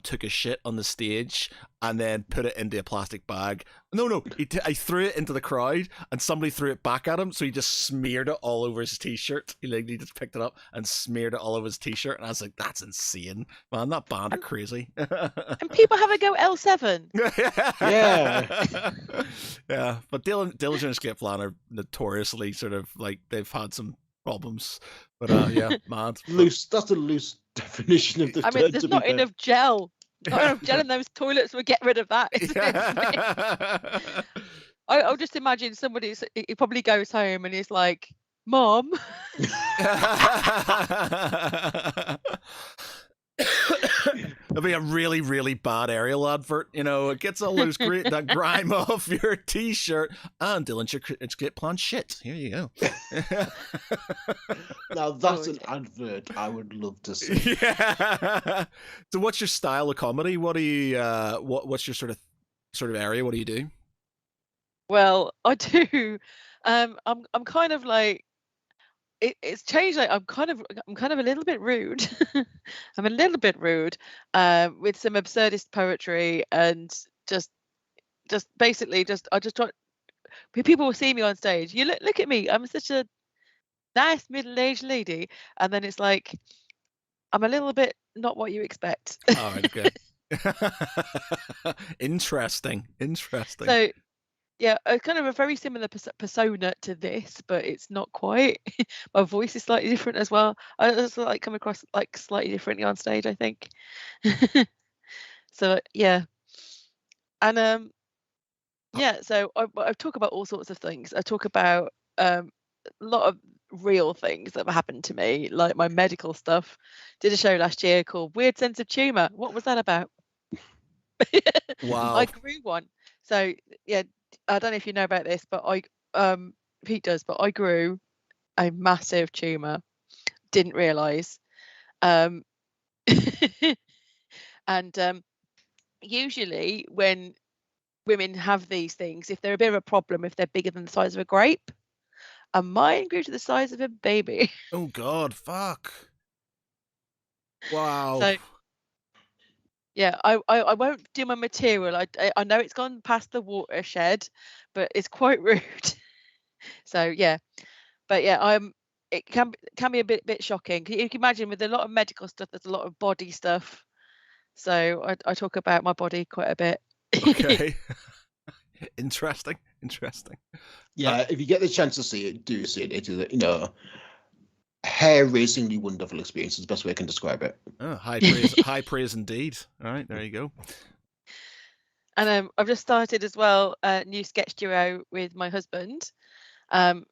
took a shit on the stage and then put it into a plastic bag. No, I threw it into the crowd and somebody threw it back at him, so he just smeared it all over his t-shirt. He just picked it up and smeared it all over his t-shirt, and I was like, that's insane, man. That band are crazy. And people have a go L7. Yeah. Yeah, but Dillinger Escape Plan are notoriously sort of like they've had some problems, but yeah, mad. Loose. That's a loose definition of the term. I mean, there's not enough gel. Not enough gel in those toilets. We'll get rid of that. I'll just imagine he probably goes home and he's like, "Mom." It'll be a really, really bad aerial advert. It gets all those that grime off your t-shirt and Dillinger Escape Plan shit. Here you go. Now that's an advert I would love to see. Yeah. So, what's your style of comedy? What do you? What's your sort of area? What do you do? Well, I do. I'm kind of like. It's changed. Like I'm kind of a little bit rude. I'm a little bit rude with some absurdist poetry and just basically I just try. People will see me on stage. You look at me. I'm such a nice middle-aged lady, and then it's like I'm a little bit not what you expect. All right, good. Interesting. So. Yeah, kind of a very similar persona to this, but it's not quite. My voice is slightly different as well. I also like come across like slightly differently on stage, I think. So yeah, and yeah. So I talk about all sorts of things. I talk about a lot of real things that have happened to me, like my medical stuff. Did a show last year called Weird Sense of Humor. What was that about? Wow. I grew one. So yeah. I don't know if you know about this, but Pete does, but I grew a massive tumor. Didn't realise. And usually when women have these things, if they're a bit of a problem, if they're bigger than the size of a grape, and mine grew to the size of a baby. Oh God, fuck. Wow. So yeah, I won't do my material. I know it's gone past the watershed, but it's quite rude. So yeah, but yeah, it can be a bit shocking. You can imagine with a lot of medical stuff, there's a lot of body stuff. So I talk about my body quite a bit. Okay. Interesting. Yeah, if you get the chance to see it, do see it. It is, hair-raisingly wonderful experience is the best way I can describe it. Oh, high praise indeed. All right, there you go. And I've just started as well a new sketch duo with my husband,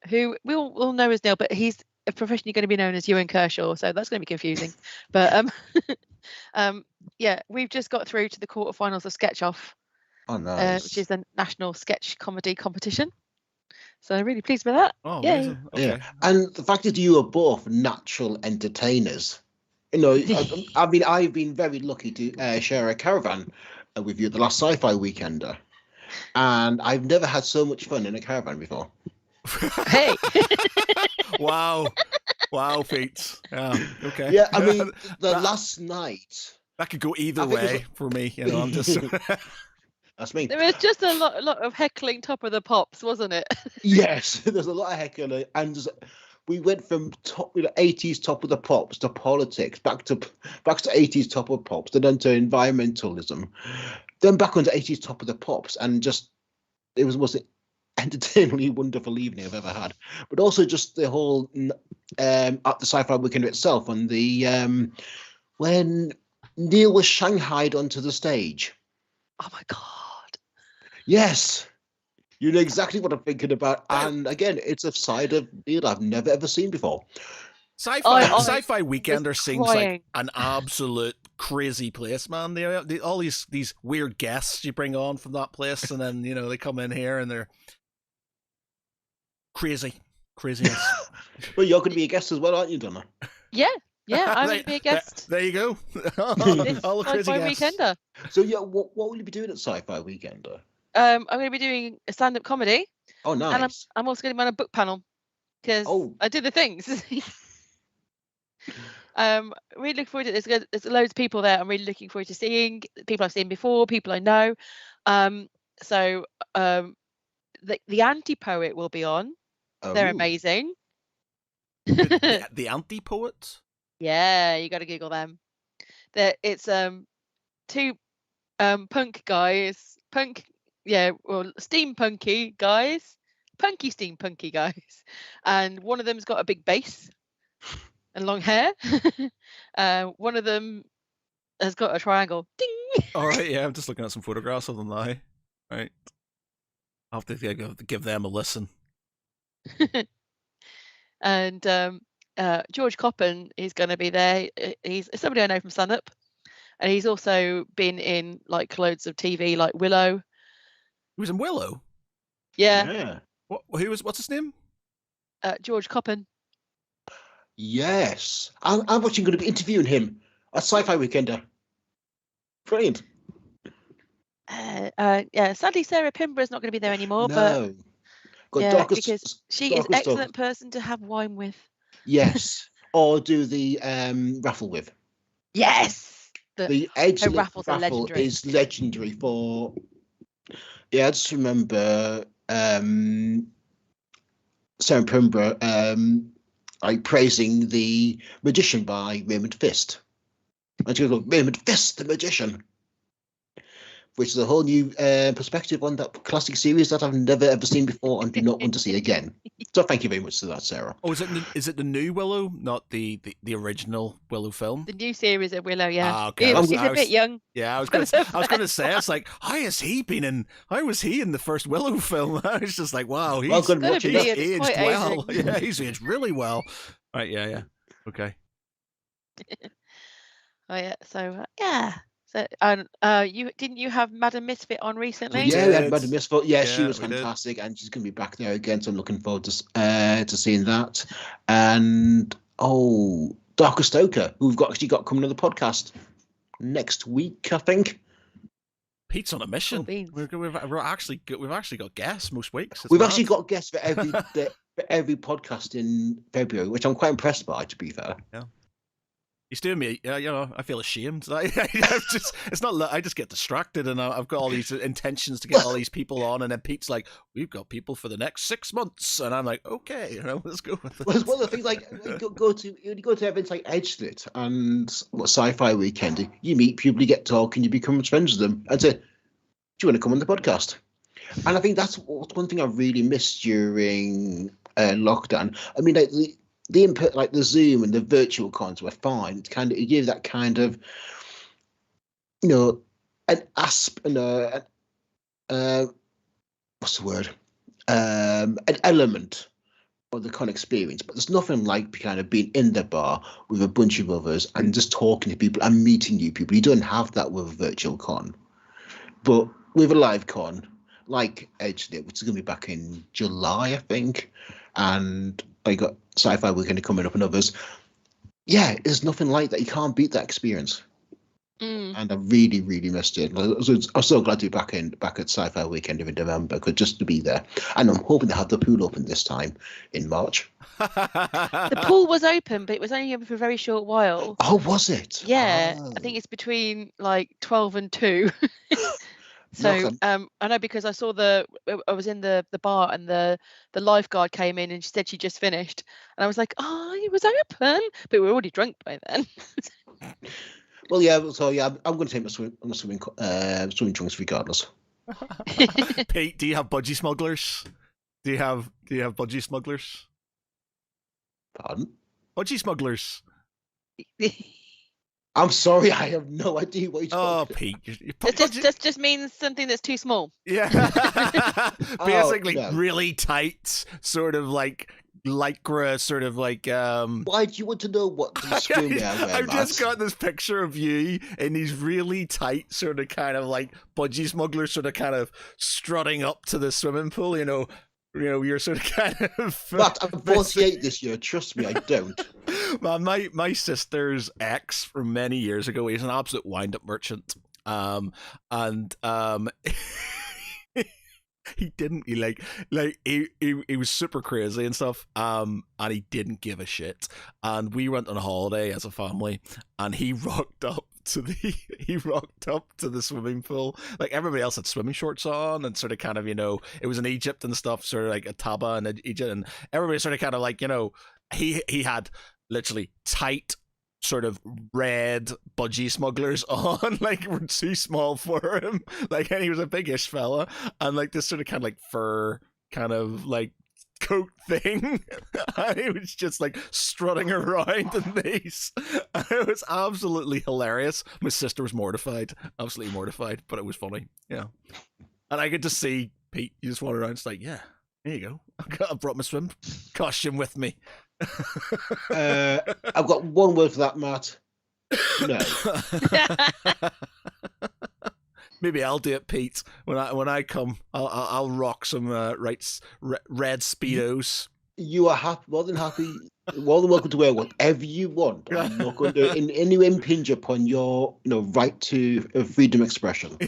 who we all know as Neil, but he's professionally going to be known as Ewan Kershaw, so that's going to be confusing. But yeah, we've just got through to the quarterfinals of Sketch Off, which is a national sketch comedy competition. So I'm really pleased with that. Oh, amazing. Okay. Yeah, and the fact that you are both natural entertainers. You know, I've been very lucky to share a caravan with you at the last Sci-Fi Weekender, and I've never had so much fun in a caravan before. Hey. Wow, Pete. Yeah, okay. Yeah, I mean, last night that could go either way for me. You know, I'm just. That's me. There was just a lot of heckling top of the pops, wasn't it? Yes, there's a lot of heckling, and we went from 80s top of the pops to politics, back to 80s top of pops, then to environmentalism, then back onto 80s top of the pops, and just it was the most entertainingly wonderful evening I've ever had. But also just the whole at the Sci-Fi Weekend itself, and the when Neil was shanghaied onto the stage. Oh my God. Yes. You know exactly what I'm thinking about. And again, it's a side of Neil I've never ever seen before. Sci-Fi Weekender seems like an absolute crazy place, man. All these weird guests you bring on from that place, and then they come in here and they're craziness. Well, you're going to be a guest as well, aren't you, Donna? Yeah, I'm going to be a guest. There you go. All the crazy guests. Weekender. So yeah, what will you be doing at Sci-Fi Weekender? I'm going to be doing a stand-up comedy. Oh, nice. And I'm also going to be on a book panel because I do the things. Really looking forward to this. There's loads of people there. I'm really looking forward to seeing people I've seen before, people I know. So the anti-poet will be on. Oh. They're amazing. The anti-poets? Yeah, you got to Google them. It's two punk guys, steampunky guys, steampunky guys, and one of them's got a big bass and long hair. One of them has got a triangle. Ding. All right, yeah, I'm just looking at some photographs of them now. Right, I'll have to give them a listen. And George Coppen is going to be there. He's somebody I know from stand-up, and he's also been in like loads of TV, like Willow. He was in Willow? Yeah. What's his name? George Coppen. Yes. I'm actually going to be interviewing him at Sci-Fi Weekender. Brilliant. Yeah, sadly Sarah Pimbroug's not going to be there anymore, no. But because she is an excellent person to have wine with. Yes. Or do the raffle with. Yes. The Edge raffle is legendary for... Yeah, I just remember Sarah Pimbro praising The Magician by Raymond Fist. And she goes, Raymond Fist, the Magician. Which is a whole new perspective on that classic series that I've never ever seen before and do not want to see again. So thank you very much for that, Sarah. Oh, is it the new Willow, not the original Willow film? The new series of Willow, yeah. Ah, okay. He's a bit young. Yeah, I was gonna say, it's like, how was he in the first Willow film? I was just like, wow, he's aged well. Yeah, he's aged really well. Right, yeah. Okay. Oh yeah, so yeah. So, you have Madam Misfit on recently? Yeah, we had Madam Misfit. Yeah, she was fantastic, and she's going to be back there again. So I'm looking forward to seeing that. And Darker Stoker, who we've actually got coming on the podcast next week, I think. Pete's on a mission. We've actually got guests most weeks. We've actually got guests for every podcast in February, which I'm quite impressed by, to be fair. Yeah. He's doing me, I feel ashamed. I just get distracted, and I've got all these intentions to get all these people on, and then Pete's like, "We've got people for the next 6 months," and I'm like, "Okay, let's go with it." Well, one of the things, like, you go to events like Edgelit and Sci-Fi Weekend, you meet people, you get talking, you become friends with them, and say, "Do you want to come on the podcast?" And I think that's one thing I really missed during lockdown. I mean, like, the input, like the Zoom and the virtual cons were fine. It gave that kind of, an asp and what's the word? An element of the con experience, but there's nothing like kind of being in the bar with a bunch of others and just talking to people and meeting new people. You don't have that with a virtual con, but with a live con like Edge did, which is going to be back in July, I think, and I got Sci-Fi Weekend coming up and others. Yeah, there's nothing like that. You can't beat that experience. And I really, really missed it. I'm so glad to be back at Sci-Fi Weekend in November, just to be there. And I'm hoping to have the pool open this time in March. The pool was open, but it was only open for a very short while. Oh, was it? Yeah, Oh. I think it's between like 12 and 2. So I know because I was in the bar and the lifeguard came in and she said she just finished, and I was like, oh, it was open, but we were already drunk by then. Well, yeah. So yeah, I'm going to take my swimming trunks regardless. Pete, do you have budgie smugglers? Do you have budgie smugglers? Pardon? Budgie smugglers. I'm sorry, I have no idea what you're talking about. Pete. It just means something that's too small. Yeah. Basically, really tight, sort of like lycra, sort of like. Why do you want to know what the swimwear wear, I've just got this picture of you in these really tight, sort of kind of like budgie smugglers, sort of kind of strutting up to the swimming pool, you're sort of kind of. But I'm 48 this year. Trust me, I don't. Well, my sister's ex from many years ago, he's an absolute wind-up merchant. He didn't. He was super crazy and stuff. And he didn't give a shit. And we went on a holiday as a family, and he rocked up to the swimming pool. Like everybody else had swimming shorts on and sort of kind of, it was in Egypt and stuff, sort of like a Taba in Egypt, and everybody sort of kind of like, he had literally tight sort of red budgie smugglers on, like were too small for him, like, and he was a biggish fella, and like this sort of kind of like fur kind of like coat thing, and he was just like strutting around in these. It was absolutely hilarious. My sister was absolutely mortified, but it was funny. Yeah. And I could just see Pete, you just wandered around, it's like, yeah, there you go, I brought my swim costume with me. I've got one word for that, Matt. No. Maybe I'll do it, Pete. When I come, I'll rock some red speedos. You are more than welcome to wear whatever you want. I'm not going to any impinge upon your right to freedom of expression.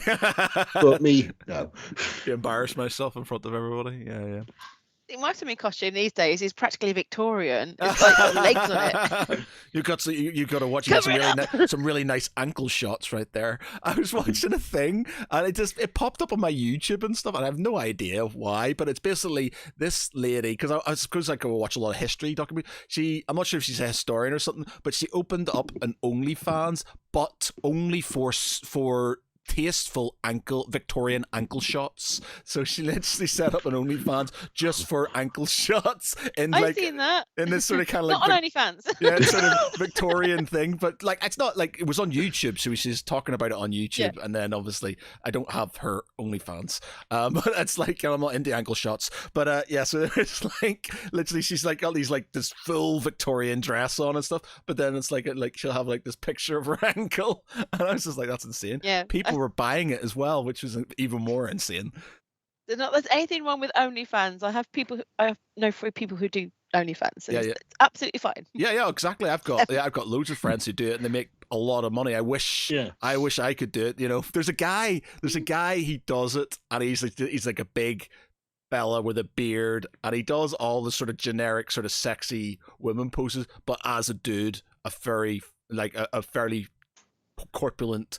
But me, no. Embarrass myself in front of everybody. Yeah. My swimming costume these days is practically Victorian. It's like got legs on it. You've got to watch. You got some really nice ankle shots right there. I was watching a thing and it popped up on my YouTube and stuff, and I have no idea why, but it's basically this lady, because I go watch a lot of history documentaries. I'm not sure if she's a historian or something, but she opened up an OnlyFans, but only for tasteful Victorian ankle shots. So she literally set up an OnlyFans just for ankle shots. I've seen that. In this sort of kind of like... Not on OnlyFans. Yeah, sort of Victorian thing. But like, it's not like, it was on YouTube, so she's talking about it on YouTube. Yeah. And then obviously I don't have her OnlyFans. But it's like, I'm not into ankle shots. But yeah, so it's like, literally she's like got these like this full Victorian dress on and stuff. But then it's like she'll have like this picture of her ankle. And I was just like, that's insane. Yeah. People were buying it as well, which was even more insane. There's anything wrong with OnlyFans. I know three people who do OnlyFans. Yeah. It's absolutely fine. Yeah, exactly. I've got loads of friends who do it, and they make a lot of money. I wish I could do it. There's a guy he does it, and he's like a big fella with a beard, and he does all the sort of generic sort of sexy women poses, but as a dude, a fairly corpulent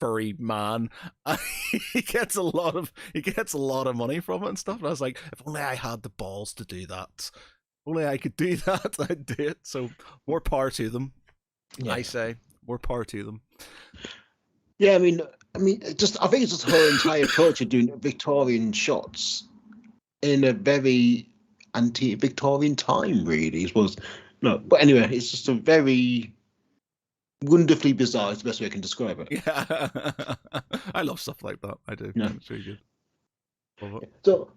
furry man. He gets a lot of money from it and stuff. And I was like, if only I had the balls to do that. If only I could do that, I'd do it. So more power to them. Yeah. I say more power to them. Yeah, I mean, I think it's just her entire approach of doing Victorian shots in a very anti-Victorian time, really. But anyway, it's just a very wonderfully bizarre. Is the best way I can describe it. Yeah, I love stuff like that. I do. Yeah. It's really good. Love it. So,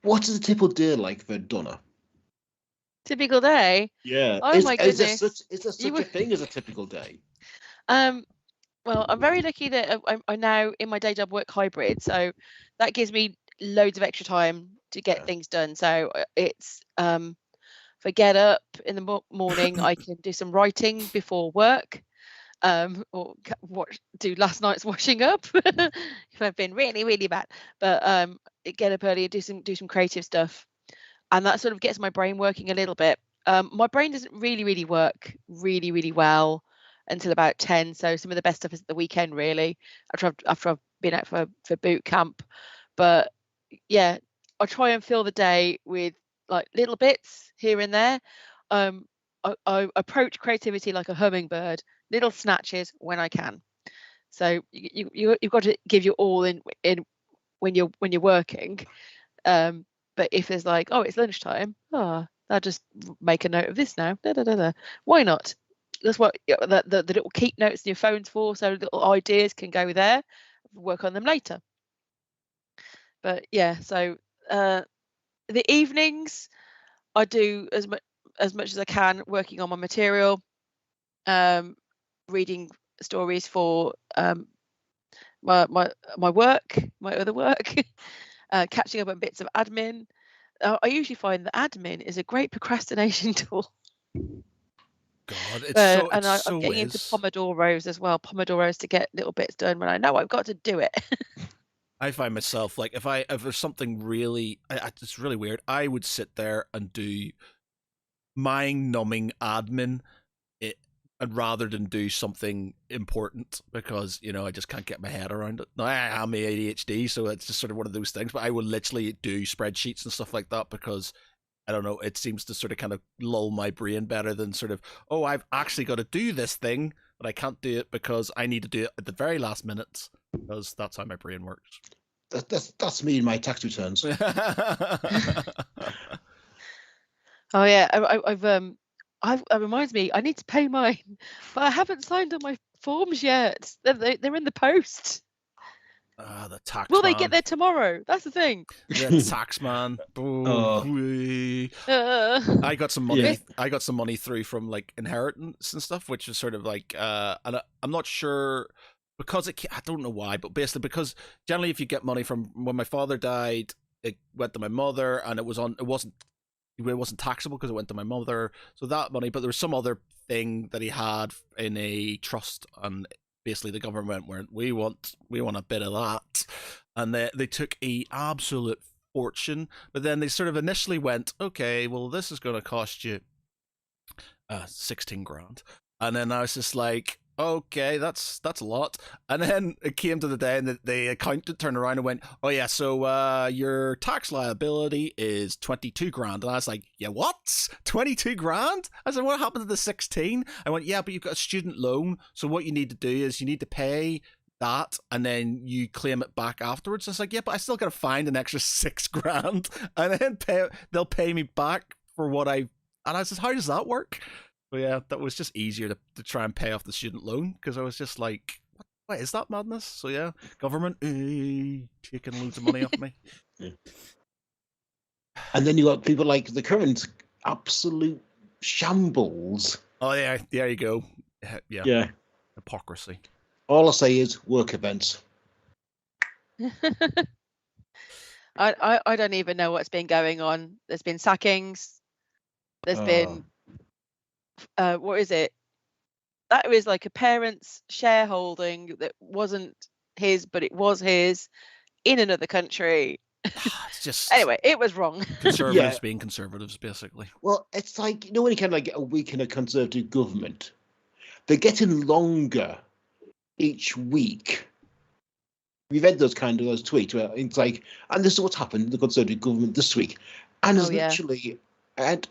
what is a typical day like for Donna? Typical day. Yeah. Oh my goodness. Is there such a thing as a typical day? Well, I'm very lucky that I now in my day job work hybrid, so that gives me loads of extra time to get things done. So it's if I get up in the morning, I can do some writing before work, or do last night's washing up if I've been really, really bad. But get up early and do some creative stuff, and that sort of gets my brain working a little bit. My brain doesn't really work really, really well until about 10. So some of the best stuff is at the weekend, really, after I've been out for boot camp. But yeah, I try and fill the day with like little bits here and there. I approach creativity like a hummingbird, little snatches when I can. So you've got to give your all in when you're working. But if there's like, oh, it's lunchtime, I'll just make a note of this now. Why not? That's what the little keep notes in your phones for, so little ideas can go there. Work on them later. But yeah, so the evenings I do as much as I can working on my material, reading stories for my work, my other work, catching up on bits of admin. I usually find that admin is a great procrastination tool. God, I'm getting into Pomodoros as well. Pomodoros to get little bits done when I know I've got to do it. I find myself like if there's something really, it's really weird. I would sit there and do mind-numbing admin, and rather than do something important because I just can't get my head around it. Now I am ADHD, so it's just sort of one of those things. But I will literally do spreadsheets and stuff like that because I don't know. It seems to sort of kind of lull my brain better than sort of, oh, I've actually got to do this thing, but I can't do it because I need to do it at the very last minute because that's how my brain works. That's me in my tax returns. Oh yeah, it reminds me I need to pay mine, but I haven't signed on my forms yet. They're in the post. The tax. Will they get there tomorrow? That's the thing. The tax man. I got some money. Yeah. I got some money through from like inheritance and stuff, which is sort of like, and I'm not sure because I don't know why, but basically because generally if you get money from when my father died, it went to my mother, and it wasn't taxable because it went to my mother. So that money, but there was some other thing that he had in a trust, and basically the government went, we want a bit of that, and they took a absolute fortune. But then they sort of initially went, okay, well this is going to cost you 16 grand, and then I was just like, okay, that's a lot. And then it came to the day, and the accountant turned around and went, oh yeah, so your tax liability is 22 grand. And I was like, yeah, what? 22 grand? I said, what happened to the 16? I went, yeah, but you've got a student loan, so what you need to do is you need to pay that and then you claim it back afterwards. I was like, yeah, but I still got to find an extra 6 grand and then they'll pay me back for what and I said, how does that work? But yeah, that was just easier to try and pay off the student loan because I was just like, what is that madness? So yeah, government taking loads of money off me. Yeah. And then you got people like the current absolute shambles. Oh yeah, there you go. Yeah. Hypocrisy. All I say is work events. I don't even know what's been going on. There's been sackings. There's been what is it? That was like a parent's shareholding that wasn't his, but it was his in another country. It's just anyway, it was wrong. Conservatives being conservatives, basically. Well, it's like when you kind of like get a week in a conservative government, they're getting longer each week. We've read those tweets where it's like, and this is what's happened in the conservative government this week, and it's literally and.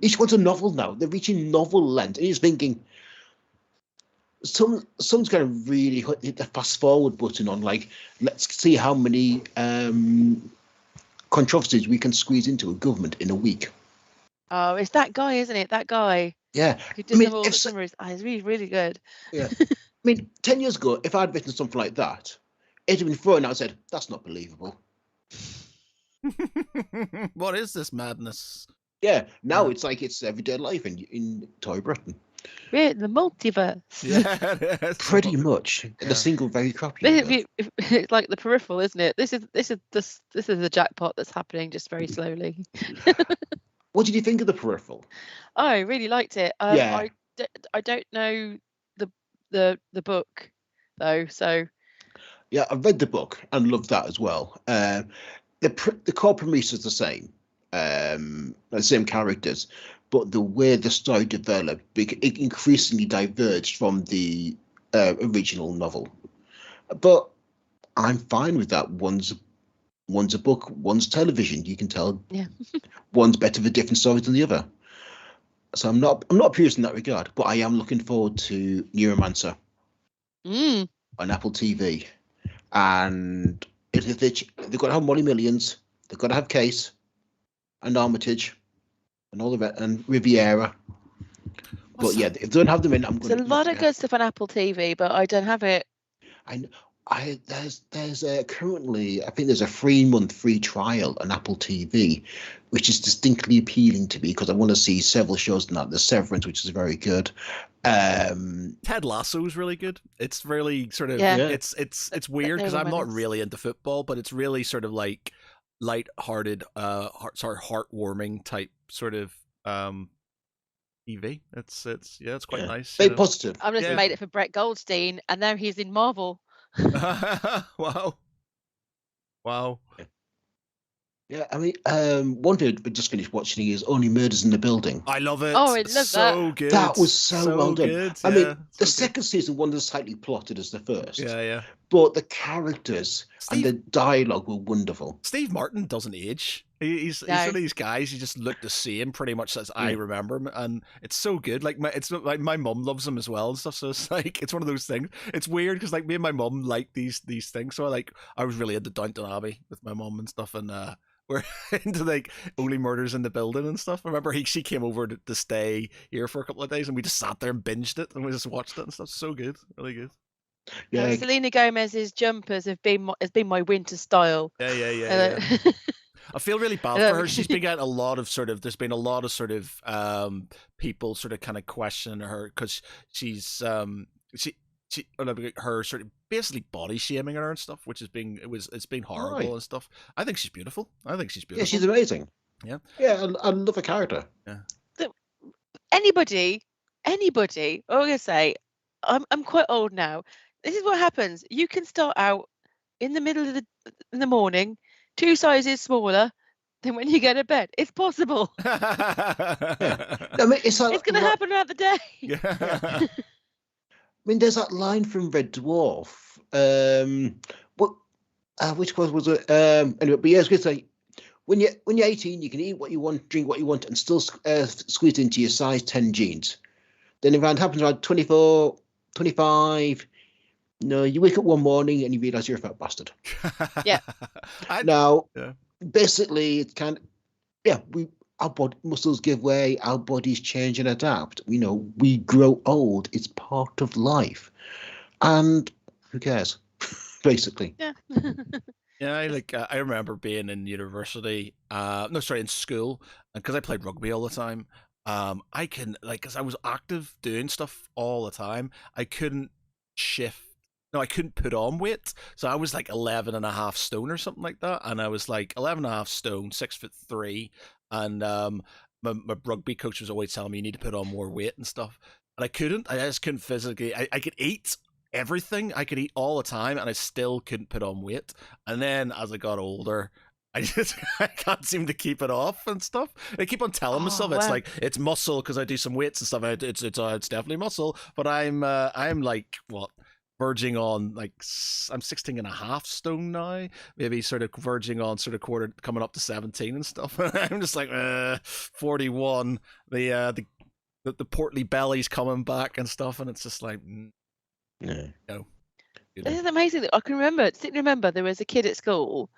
Each one's a novel now. They're reaching novel length. And you're thinking, someone's going to really hit the fast forward button on, like, let's see how many controversies we can squeeze into a government in a week. Oh, it's that guy, isn't it? That guy Yeah. who does them all the summaries. He's really, really good. Yeah. I mean, 10 years ago, if I'd written something like that, it'd have been thrown out and said, that's not believable. What is this madness? Yeah. Now it's like it's everyday life in Toy Britain. We're in the multiverse. Yeah, it is. Pretty much. In a single very crappy It's like the peripheral, isn't it? This is the jackpot that's happening just very slowly. What did you think of the peripheral? I really liked it. Yeah. I don't know the book though, so Yeah, I've read the book and loved that as well. The core premise is the same characters, but the way the story developed, it increasingly diverged from the original novel. But I'm fine with that. One's a book, one's television. You can tell. Yeah. One's better for different stories than the other. So I'm not purist in that regard, but I am looking forward to Neuromancer on Apple TV. And if they've got to have Molly Millions, they've got to have Case and Armitage and all of it, and Riviera. But yeah, if they don't have them in, I'm going. There's a lot of good stuff on Apple TV, but I don't have it. There's currently, I think there's a 3-month free trial on Apple TV, which is distinctly appealing to me because I want to see several shows on that. There's Severance, which is very good. Ted Lasso is really good. It's really sort of it's weird because I'm not really into football, but it's really sort of like light-hearted, heartwarming type sort of TV. It's quite nice. Very positive. I've just made it for Brett Goldstein, and now he's in Marvel. Wow. Yeah, I mean, one thing I just finished watching is Only Murders in the Building. I love it. Oh, I love so good. That was so well done. Good. I mean, the second season wasn't as tightly plotted as the first. Yeah. But the characters and the dialogue were wonderful. Steve Martin doesn't age. He's one of these guys. He just looked the same pretty much as I remember him, and it's so good. Like my mum loves him as well and stuff. So it's like it's one of those things. It's weird because like me and my mum like these things. So I was really into Downton Abbey with my mum and stuff, and we're into like Only Murders in the Building and stuff. I remember she came over to stay here for a couple of days, and we just sat there and binged it, and we just watched it and stuff. So good, really good. Yeah, Selena Gomez's jumpers has been my winter style. Yeah. I feel really bad for her. She's been getting a lot of there's been a lot of people sort of kind of questioning her because she's her sort of basically body shaming her and stuff, which it's been horrible and stuff. I think she's beautiful. Yeah, she's amazing. Yeah, I love her character. Yeah. Anybody, I'm gonna say, I'm quite old now. This is what happens. You can start out in the middle of in the morning, 2 sizes smaller than when you go to bed. It's possible. I mean, it's going to happen throughout the day. Yeah. I mean, there's that line from Red Dwarf. Which was it? Anyway, but yeah, I was going to say, when you're 18, you can eat what you want, drink what you want, and still squeeze into your size 10 jeans. Then if it happens around 24, 25, you wake up one morning and you realise you're a fat bastard. Yeah. Basically, it's our body muscles give way, our bodies change and adapt. We grow old. It's part of life, and who cares? Basically. Yeah. Yeah, I remember being in university. In school, and because I played rugby all the time. I can because I was active doing stuff all the time. I couldn't shift. No, I couldn't put on weight. So I was like 11.5 stone or something like that. And I was like 11.5 stone, 6'3". And my rugby coach was always telling me you need to put on more weight and stuff. And I couldn't. I just couldn't physically. I could eat everything. I could eat all the time, and I still couldn't put on weight. And then as I got older, I can't seem to keep it off and stuff. I keep on telling myself it's like it's muscle because I do some weights and stuff. It's definitely muscle, but I'm like what? Verging on I'm 16.5 stone now, maybe sort of verging on sort of quarter coming up to 17 and stuff. I'm just like 41. The portly belly's coming back and stuff, and it's just like no. This is amazing. I can remember there was a kid at school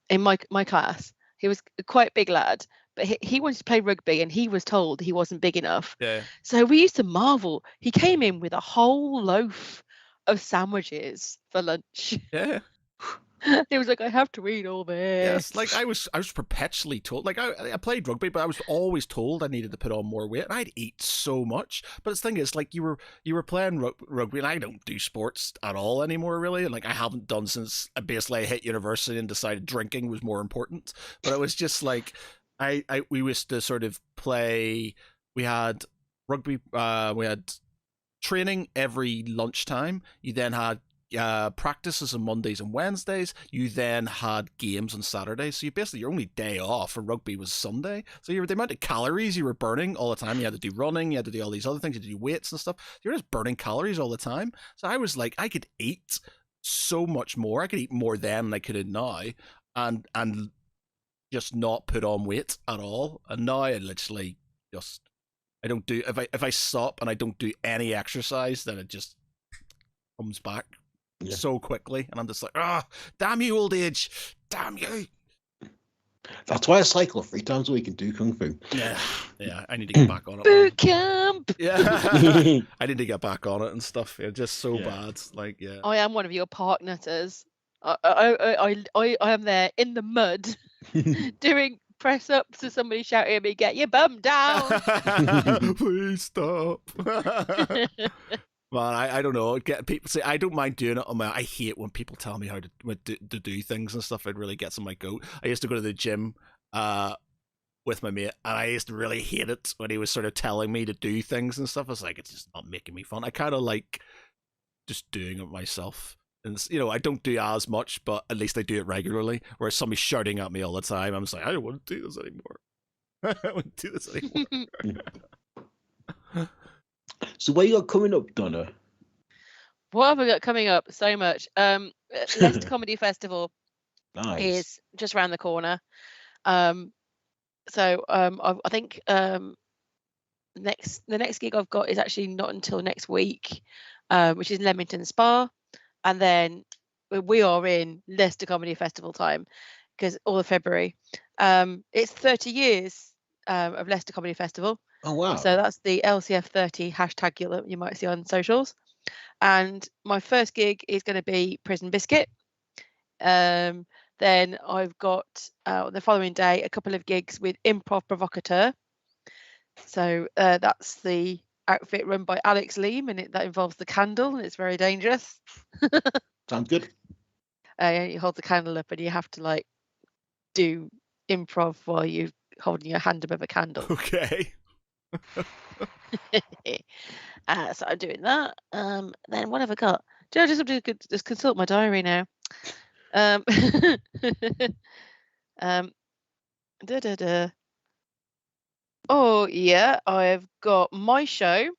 in my class, He was quite a big lad, but he wanted to play rugby, and he was told he wasn't big enough. Yeah. So we used to marvel. He came in with a whole loaf of sandwiches for lunch. Yeah. He was like, I have to eat all this. Yes, like I was perpetually told. Like I played rugby, but I was always told I needed to put on more weight, and I'd eat so much. But the thing is, like you were playing rugby, and I don't do sports at all anymore, really. Like I haven't done since basically I hit university and decided drinking was more important. But it was just like we used to sort of play. We had rugby. We had training every lunchtime. You then had practices on Mondays and Wednesdays. You then had games on Saturdays. So you basically your only day off for rugby was Sunday. So the amount of calories you were burning all the time. You had to do running. You had to do all these other things. You had to do weights and stuff. You're just burning calories all the time. So I was like, I could eat so much more. I could eat more then than I could now, and just not put on weight at all. And now I literally just I don't do if I stop and I don't do any exercise, then it just comes back. Yeah. So quickly, and I'm just like, damn you, old age, damn you. That's why I cycle 3 times a week and do kung fu. Yeah, I need to get back on it. Boot camp. Yeah, I need to get back on it and stuff. It's just so bad. Like, yeah. I am one of your park nutters. I am there in the mud doing press ups to somebody shouting at me, "Get your bum down!" Please stop. Man, I don't know. Get people say I don't mind doing it on my. I hate when people tell me how to do things and stuff. It really gets on my goat. I used to go to the gym, with my mate, and I used to really hate it when he was sort of telling me to do things and stuff. I was like, it's just not making me fun. I kind of like just doing it myself, and I don't do as much, but at least I do it regularly. Whereas somebody's shouting at me all the time, I'm just like, I don't want to do this anymore. I don't want to do this anymore. So what you got coming up, Donna? What have I got coming up? So much. Leicester Comedy Festival is just around the corner. I think the next gig I've got is actually not until next week, which is Leamington Spa, and then we are in Leicester Comedy Festival time because all of February. It's 30 years of Leicester Comedy Festival. Oh wow! So that's the LCF 30 hashtag you might see on socials. And my first gig is going to be Prison Biscuit. Then I've got the following day a couple of gigs with Improv Provocateur. So that's the outfit run by Alex Leam, and that involves the candle, and it's very dangerous. Sounds good. You hold the candle up, and you have to like do improv while you're holding your hand above a candle. Okay. So I'm doing that. Then what have I got? I just have to just consult my diary now. Oh yeah, I've got my show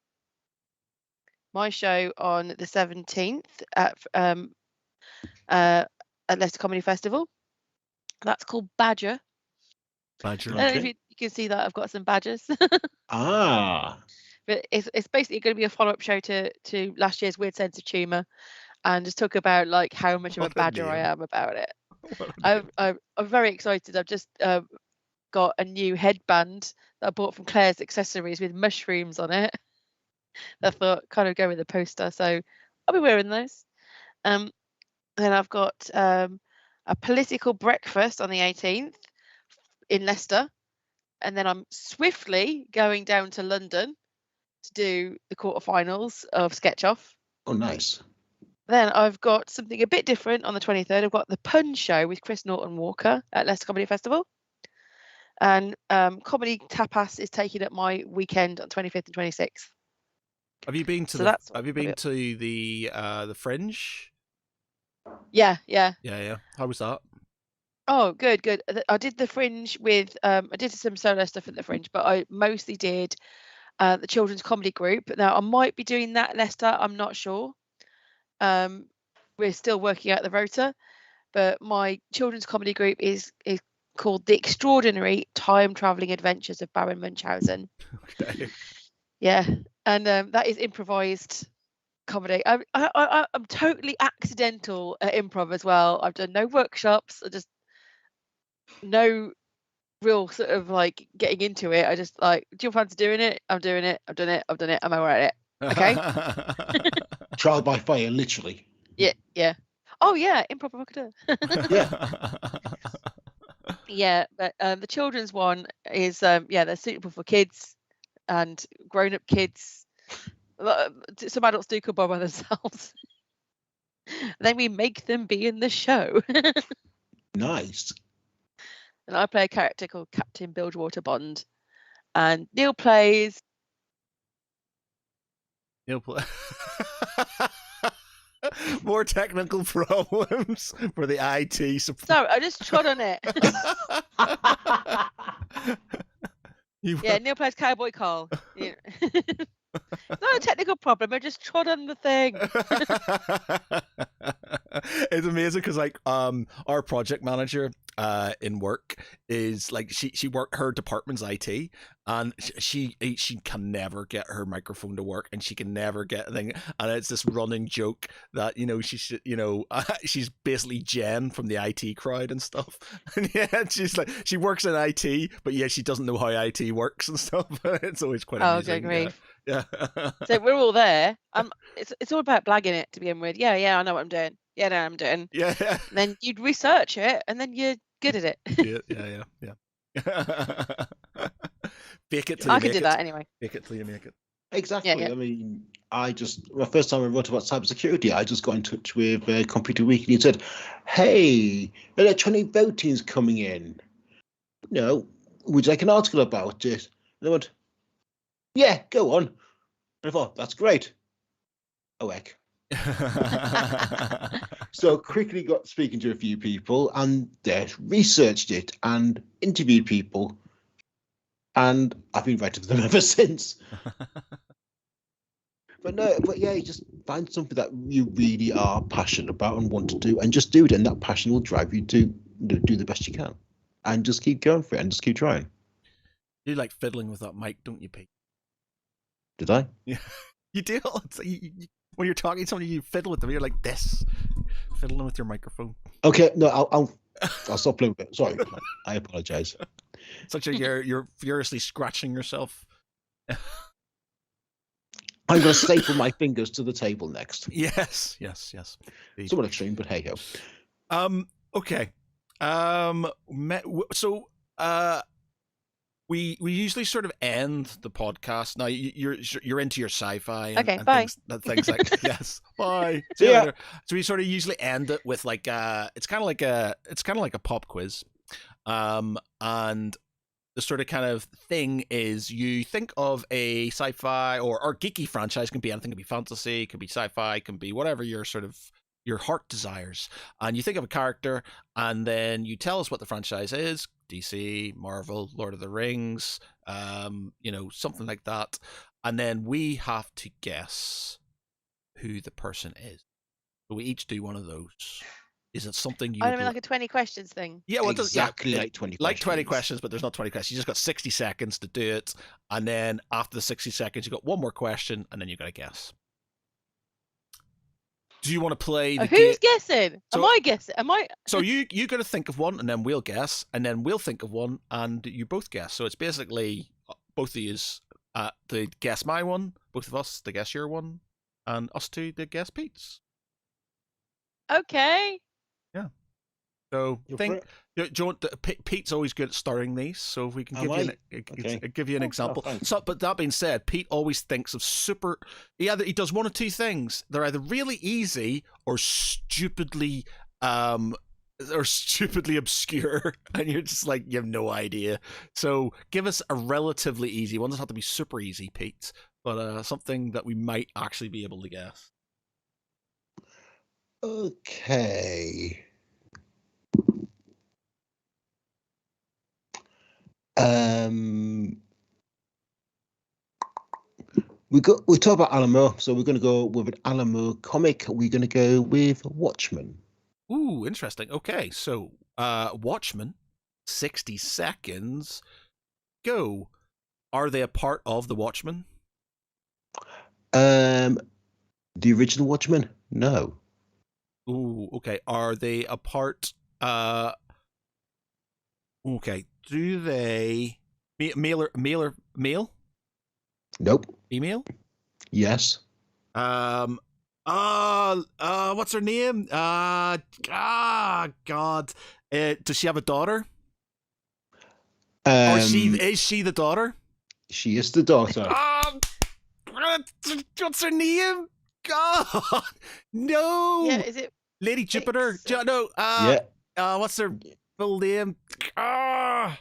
on the 17th at Leicester Comedy Festival. That's called Badger. I don't know if you can see that I've got some badges. But it's basically going to be a follow-up show to last year's Weird Sense of Humour, and just talk about like how much of a badger I am about it. I'm very excited. I've just got a new headband that I bought from Claire's Accessories with mushrooms on it. I thought kind of go with the poster, so I'll be wearing those. Then I've got a political breakfast on the 18th in Leicester, and then I'm swiftly going down to London to do the quarterfinals of Sketch Off. Oh, nice. Then I've got something a bit different on the 23rd. I've got the Pun Show with Chris Norton Walker at Leicester Comedy Festival. And Comedy Tapas is taking up my weekend on 25th and 26th. Have you been to the Fringe? Yeah. How was that? Oh, good. I did the Fringe with I did some solo stuff at the Fringe, but I mostly did the children's comedy group. Now I might be doing that Leicester, I'm not sure. We're still working out the rota, but my children's comedy group is called The Extraordinary Time Traveling Adventures of Baron Munchausen. Okay. Yeah, and that is improvised comedy. I'm totally accidental at improv as well. I've done no workshops. I just no real sort of like getting into it. I just like, do you fancy doing it? I'm doing it. I've done it. I've done it. I'm alright at it. Okay. Trial by fire, literally. Yeah. Oh yeah, improv provocateur. Yeah, but the children's one is they're suitable for kids and grown-up kids. Some adults do come by themselves. Then we make them be in the show. Nice. And I play a character called Captain Bilgewater Bond, and Neil plays. More technical problems for the IT support. Sorry, I just trod on it. Yeah, Neil plays Cowboy Carl. Yeah. It's not a technical problem. I just trod on the thing. It's amazing because like our project manager in work is like she work her department's IT, and she can never get her microphone to work, and she can never get a thing, and it's this running joke that she's basically Jen from the IT crowd and stuff. And yeah, she's like, she works in IT, but yeah, she doesn't know how IT works and stuff. It's always quite amusing. Okay, great. Yeah. So we're all there. It's all about blagging it to begin with. Yeah, I know what I'm doing. Yeah, no, I'm doing. Yeah. And then you'd research it, and then you're good at it. Yeah. Fake it till you make it. I could do that anyway. Fake it till you make it. Exactly. Yeah. I mean, the first time I wrote about cybersecurity, I just got in touch with Computer Weekly and said, "Hey, electronic voting's coming in. Would you like an article about it?" And they went, "Yeah, go on." And I thought, that's great. Oh heck. So quickly got speaking to a few people, and researched it and interviewed people, and I've been writing for them ever since. But yeah, you just find something that you really are passionate about and want to do, and just do it, and that passion will drive you to do the best you can, and just keep going for it, and just keep trying. You like fiddling with that mic, don't you, Pete? Did I? Yeah, you do. When you're talking to somebody, you fiddle with them. You're like this, fiddling with your microphone. Okay, no, I'll stop playing with it. Sorry, I apologize. Such a you're furiously scratching yourself. I'm going to staple my fingers to the table next. Yes. Somewhat extreme, but hey ho. Okay. So we usually sort of end the podcast. Now you're into your sci-fi. And bye. Things like yes, bye. See ya. Later. So we sort of usually end it with like it's kind of like a pop quiz, and the sort of kind of thing is you think of a sci-fi or geeky franchise. Can be anything. It can be fantasy, can be sci-fi, can be whatever your heart desires, and you think of a character, and then you tell us what the franchise is. DC, Marvel, Lord of the Rings, something like that, and then we have to guess who the person is. So we each do one of those. Is it something you? I mean, like a 20 questions thing. Yeah, well, exactly like 20 questions. Like 20 questions, but there's not 20 questions. You just got 60 seconds to do it, and then after the 60 seconds, you got one more question, and then you got to guess. Do you want to play the Who's guessing? Am I guessing? Am I? So you got to think of one, and then we'll guess, and then we'll think of one, and you both guess. So it's basically both of you to guess my one, both of us to guess your one, and us two to guess Pete's. Okay. Yeah. So Pete's always good at starting these, so if we can give you an example. So, but that being said, Pete always thinks of he does one of two things. They're either really easy or stupidly obscure, and you're just like, you have no idea. So give us a relatively easy one. Doesn't have to be super easy, Pete, but something that we might actually be able to guess. Okay. We talk about Alamo, so we're going to go with an Alamo comic. We're going to go with Watchmen. Ooh, interesting. Okay, so Watchmen, 60 seconds. Go. Are they a part of the Watchmen? The original Watchmen? No. Ooh, okay. Are they a part? Okay. do they male? Nope. Female? Yes. What's her name? God. Does she have a daughter? Or is she the daughter? She is the daughter. What's her name? God, no. Yeah, is it Lady Jupiter? No. Yeah. What's her full name? Oh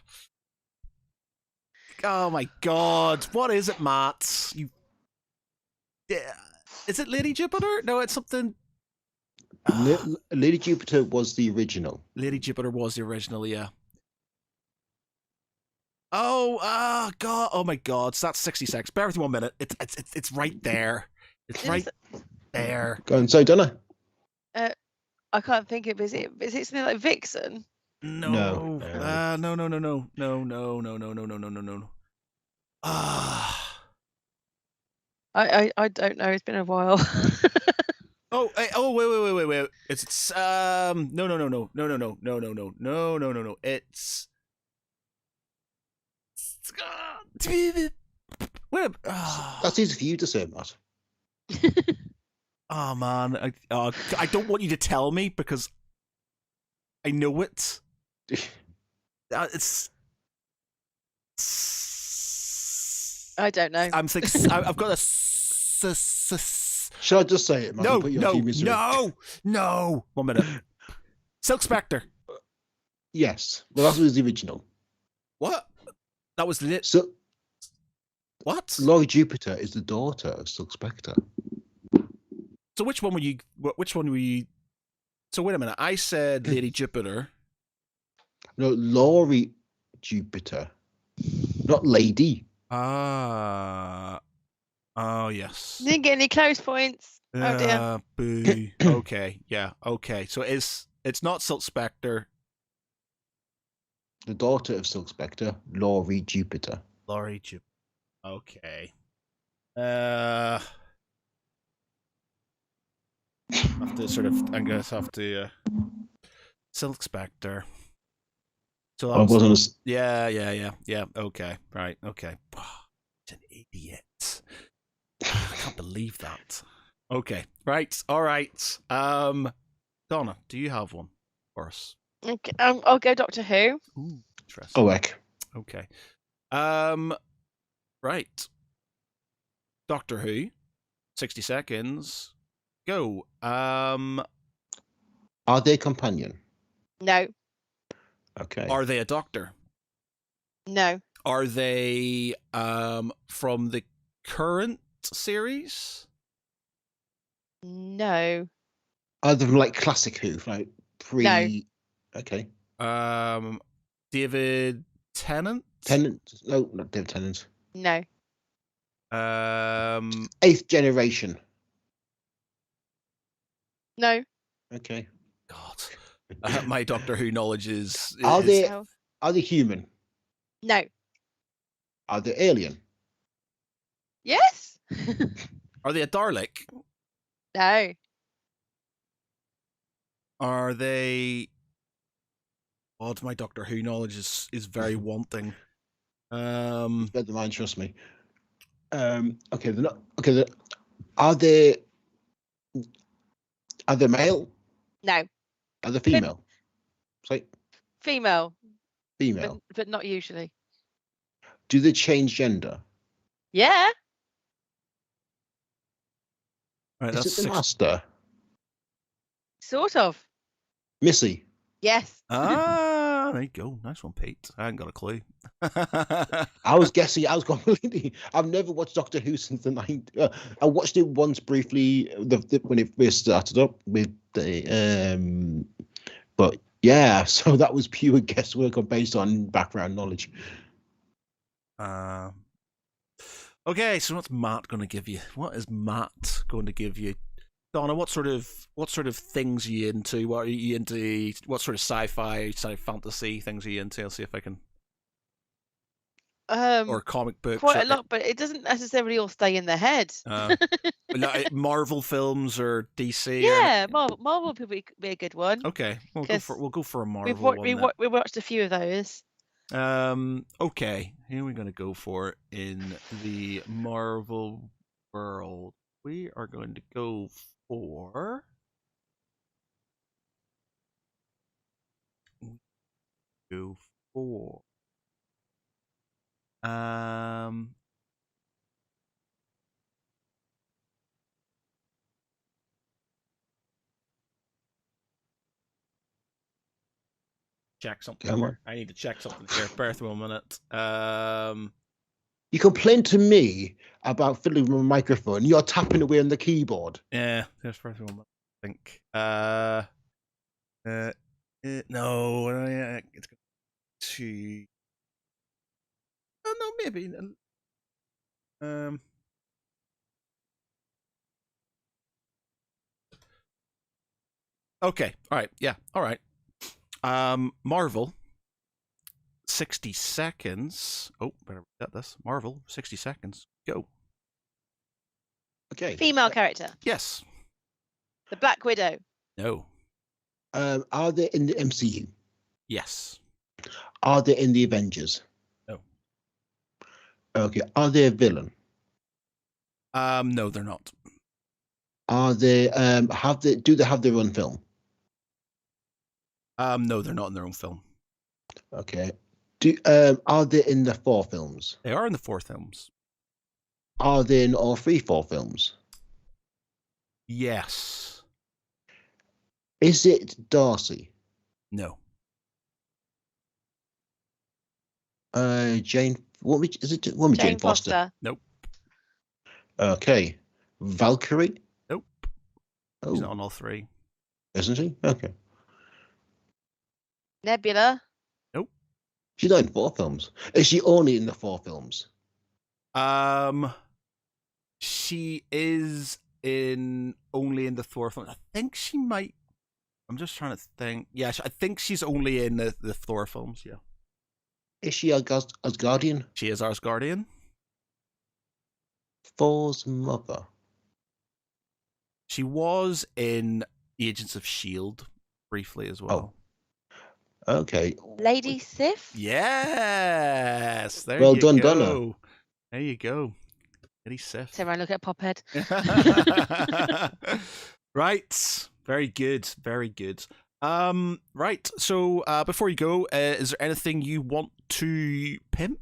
my God! What is it, Matt? Yeah. Is it Lady Jupiter? No, it's something. Lady Jupiter was the original. Lady Jupiter was the original, yeah. Oh, God! Oh my God! So that's 60 seconds. Bear with me 1 minute. It's right there. It's right there. Go on, so Donna. I can't think of. Is it something like Vixen? No. No. I don't know. It's been a while. Wait. It's no. It's That's easy for you to say, Matt. Oh man, I don't want you to tell me because I know it. It's. I don't know. I'm thinking. I've got a. Shall I just say it, Matt? No. 1 minute. Silk Spectre. Yes. Well, that was the original. What? That was lit. So, what? Lady Jupiter is the daughter of Silk Spectre. So which one were you? So wait a minute. I said Lady Jupiter. No, Laurie Jupiter, not Lady. Oh yes. Didn't get any close points. Oh dear. Boo. Okay. Yeah. Okay. So it's not Silk Spectre. The daughter of Silk Spectre, Laurie Jupiter. Laurie Jupiter. Okay. Have to sort of. I'm gonna have to. Silk Spectre. So that was. Yeah. Okay. Right. Okay. It's an idiot. I can't believe that. Okay. Right. All right. Donna, do you have one for us? Okay, I'll go Doctor Who. Ooh, interesting. Okay. Right. Doctor Who. 60 seconds. Go. Are they companion? No. Okay. Are they a doctor? No. Are they from the current series? No. Are they from like classic Who, like pre? No. Okay. David Tennant? No, not David Tennant. No. 8th generation. No. Okay. God. My Doctor Who knowledge is. Are they human? No. Are they alien? Yes. Are they a Dalek? No. Are they? God, my Doctor Who knowledge is very wanting. Better than mine, trust me. Okay, they're not. Okay, are they male? No. Are they female? Say Female. female. But not usually. Do they change gender? Yeah. Right, Is that's it the Master? Sort of. Missy. Yes. There you go. Nice one, Pete. I hadn't got a clue. I was guessing. I was completely. I've never watched Doctor Who since the 90s. I watched it once briefly when it first started up with the. But yeah, so that was pure guesswork based on background knowledge. Okay, so what's Matt going to give you? What is Matt going to give you? Donna, what sort of things are you into? What are you into? What sort of sci-fi, fantasy things are you into? I'll see if I can. Or comic books. Quite a lot, but it doesn't necessarily all stay in the head. Marvel films or DC. Yeah, Marvel would be a good one. Okay, we'll go for a Marvel one. We watched a few of those. Okay, here we're going to go for in the Marvel world. We are going to go for um check something here. I need to check something here. Bear with me a minute. You complain to me about fiddling with my microphone. You're tapping away on the keyboard. Yeah, there's first one. I think. No, it's to. Oh no, maybe. Okay. All right. Yeah. All right. Marvel. 60 seconds. Oh, better get this. Marvel. 60 seconds. Go. Okay. Female character. Yes. The Black Widow. No. Are they in the MCU? Yes. Are they in the Avengers? No. Okay. Are they a villain? No, they're not. Are they? Do they have their own film? No, they're not in their own film. Okay. Are they in the 4 films? They are in the 4 films. Are they in all 4 films? Yes. Is it Darcy? No. Jane. Is it Jane Foster? Nope. Okay. Valkyrie? Nope. Oh. She's not on all 3. Isn't she? Okay. Nebula. Nope. She's not in 4 films. Is she only in the 4 films? She is only in the 4 films. I think she might. I'm just trying to think. Yeah, I think she's only in the Thor films. Yeah. Is she Asgardian? She is Asgardian. Thor's mother. She was in Agents of S.H.I.E.L.D. briefly as well. Oh. Okay. Lady Sif. Yes. There well you done, go. Donna. There you go. Lady Sif. So I look at Pophead. Right. Very good. Very good. Right. So before you go, is there anything you want to pimp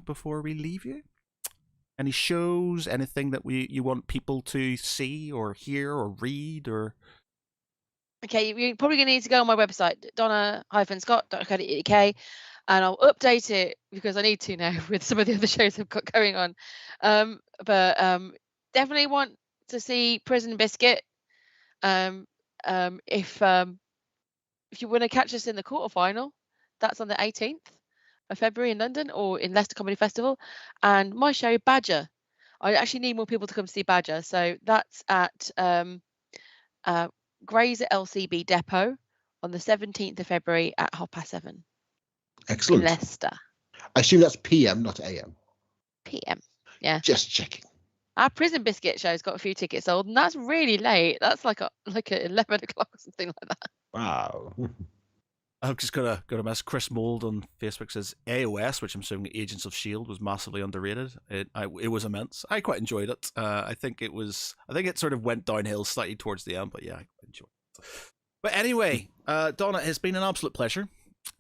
before we leave you? Any shows? Anything that you want people to see or hear or read or? Okay, you're probably going to need to go on my website, donna-scott.co.uk, and I'll update it because I need to now with some of the other shows I've got going on. But definitely want to see Prison Biscuit. If you want to catch us in the quarterfinal, that's on the 18th of February in London or in Leicester Comedy Festival. And my show, Badger. I actually need more people to come see Badger. So that's at Grays at LCB Depot on the 17th of February at 7:30. Excellent. In Leicester. I assume that's PM, not AM. PM. Yeah. Just checking. Our Prison Biscuit show's got a few tickets sold, and that's really late. That's like at 11 o'clock or something like that. Wow. I've just got a mess. Chris Mould on Facebook says AOS, which I'm assuming Agents of S.H.I.E.L.D. was massively underrated. It was immense. I quite enjoyed it. I think it sort of went downhill slightly towards the end, but yeah, I enjoyed it. But anyway, Donna, it's been an absolute pleasure.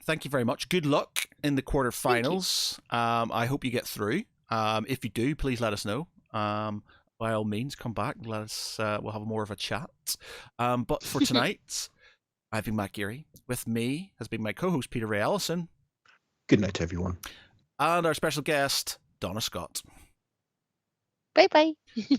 Thank you very much. Good luck in the quarterfinals. I hope you get through. If you do, please let us know. By all means, come back. Let us. We'll have more of a chat. But for tonight, I've been Matt Geary. With me has been my co-host Peter Ray Allison. Good night, everyone. And our special guest, Donna Scott. Bye bye.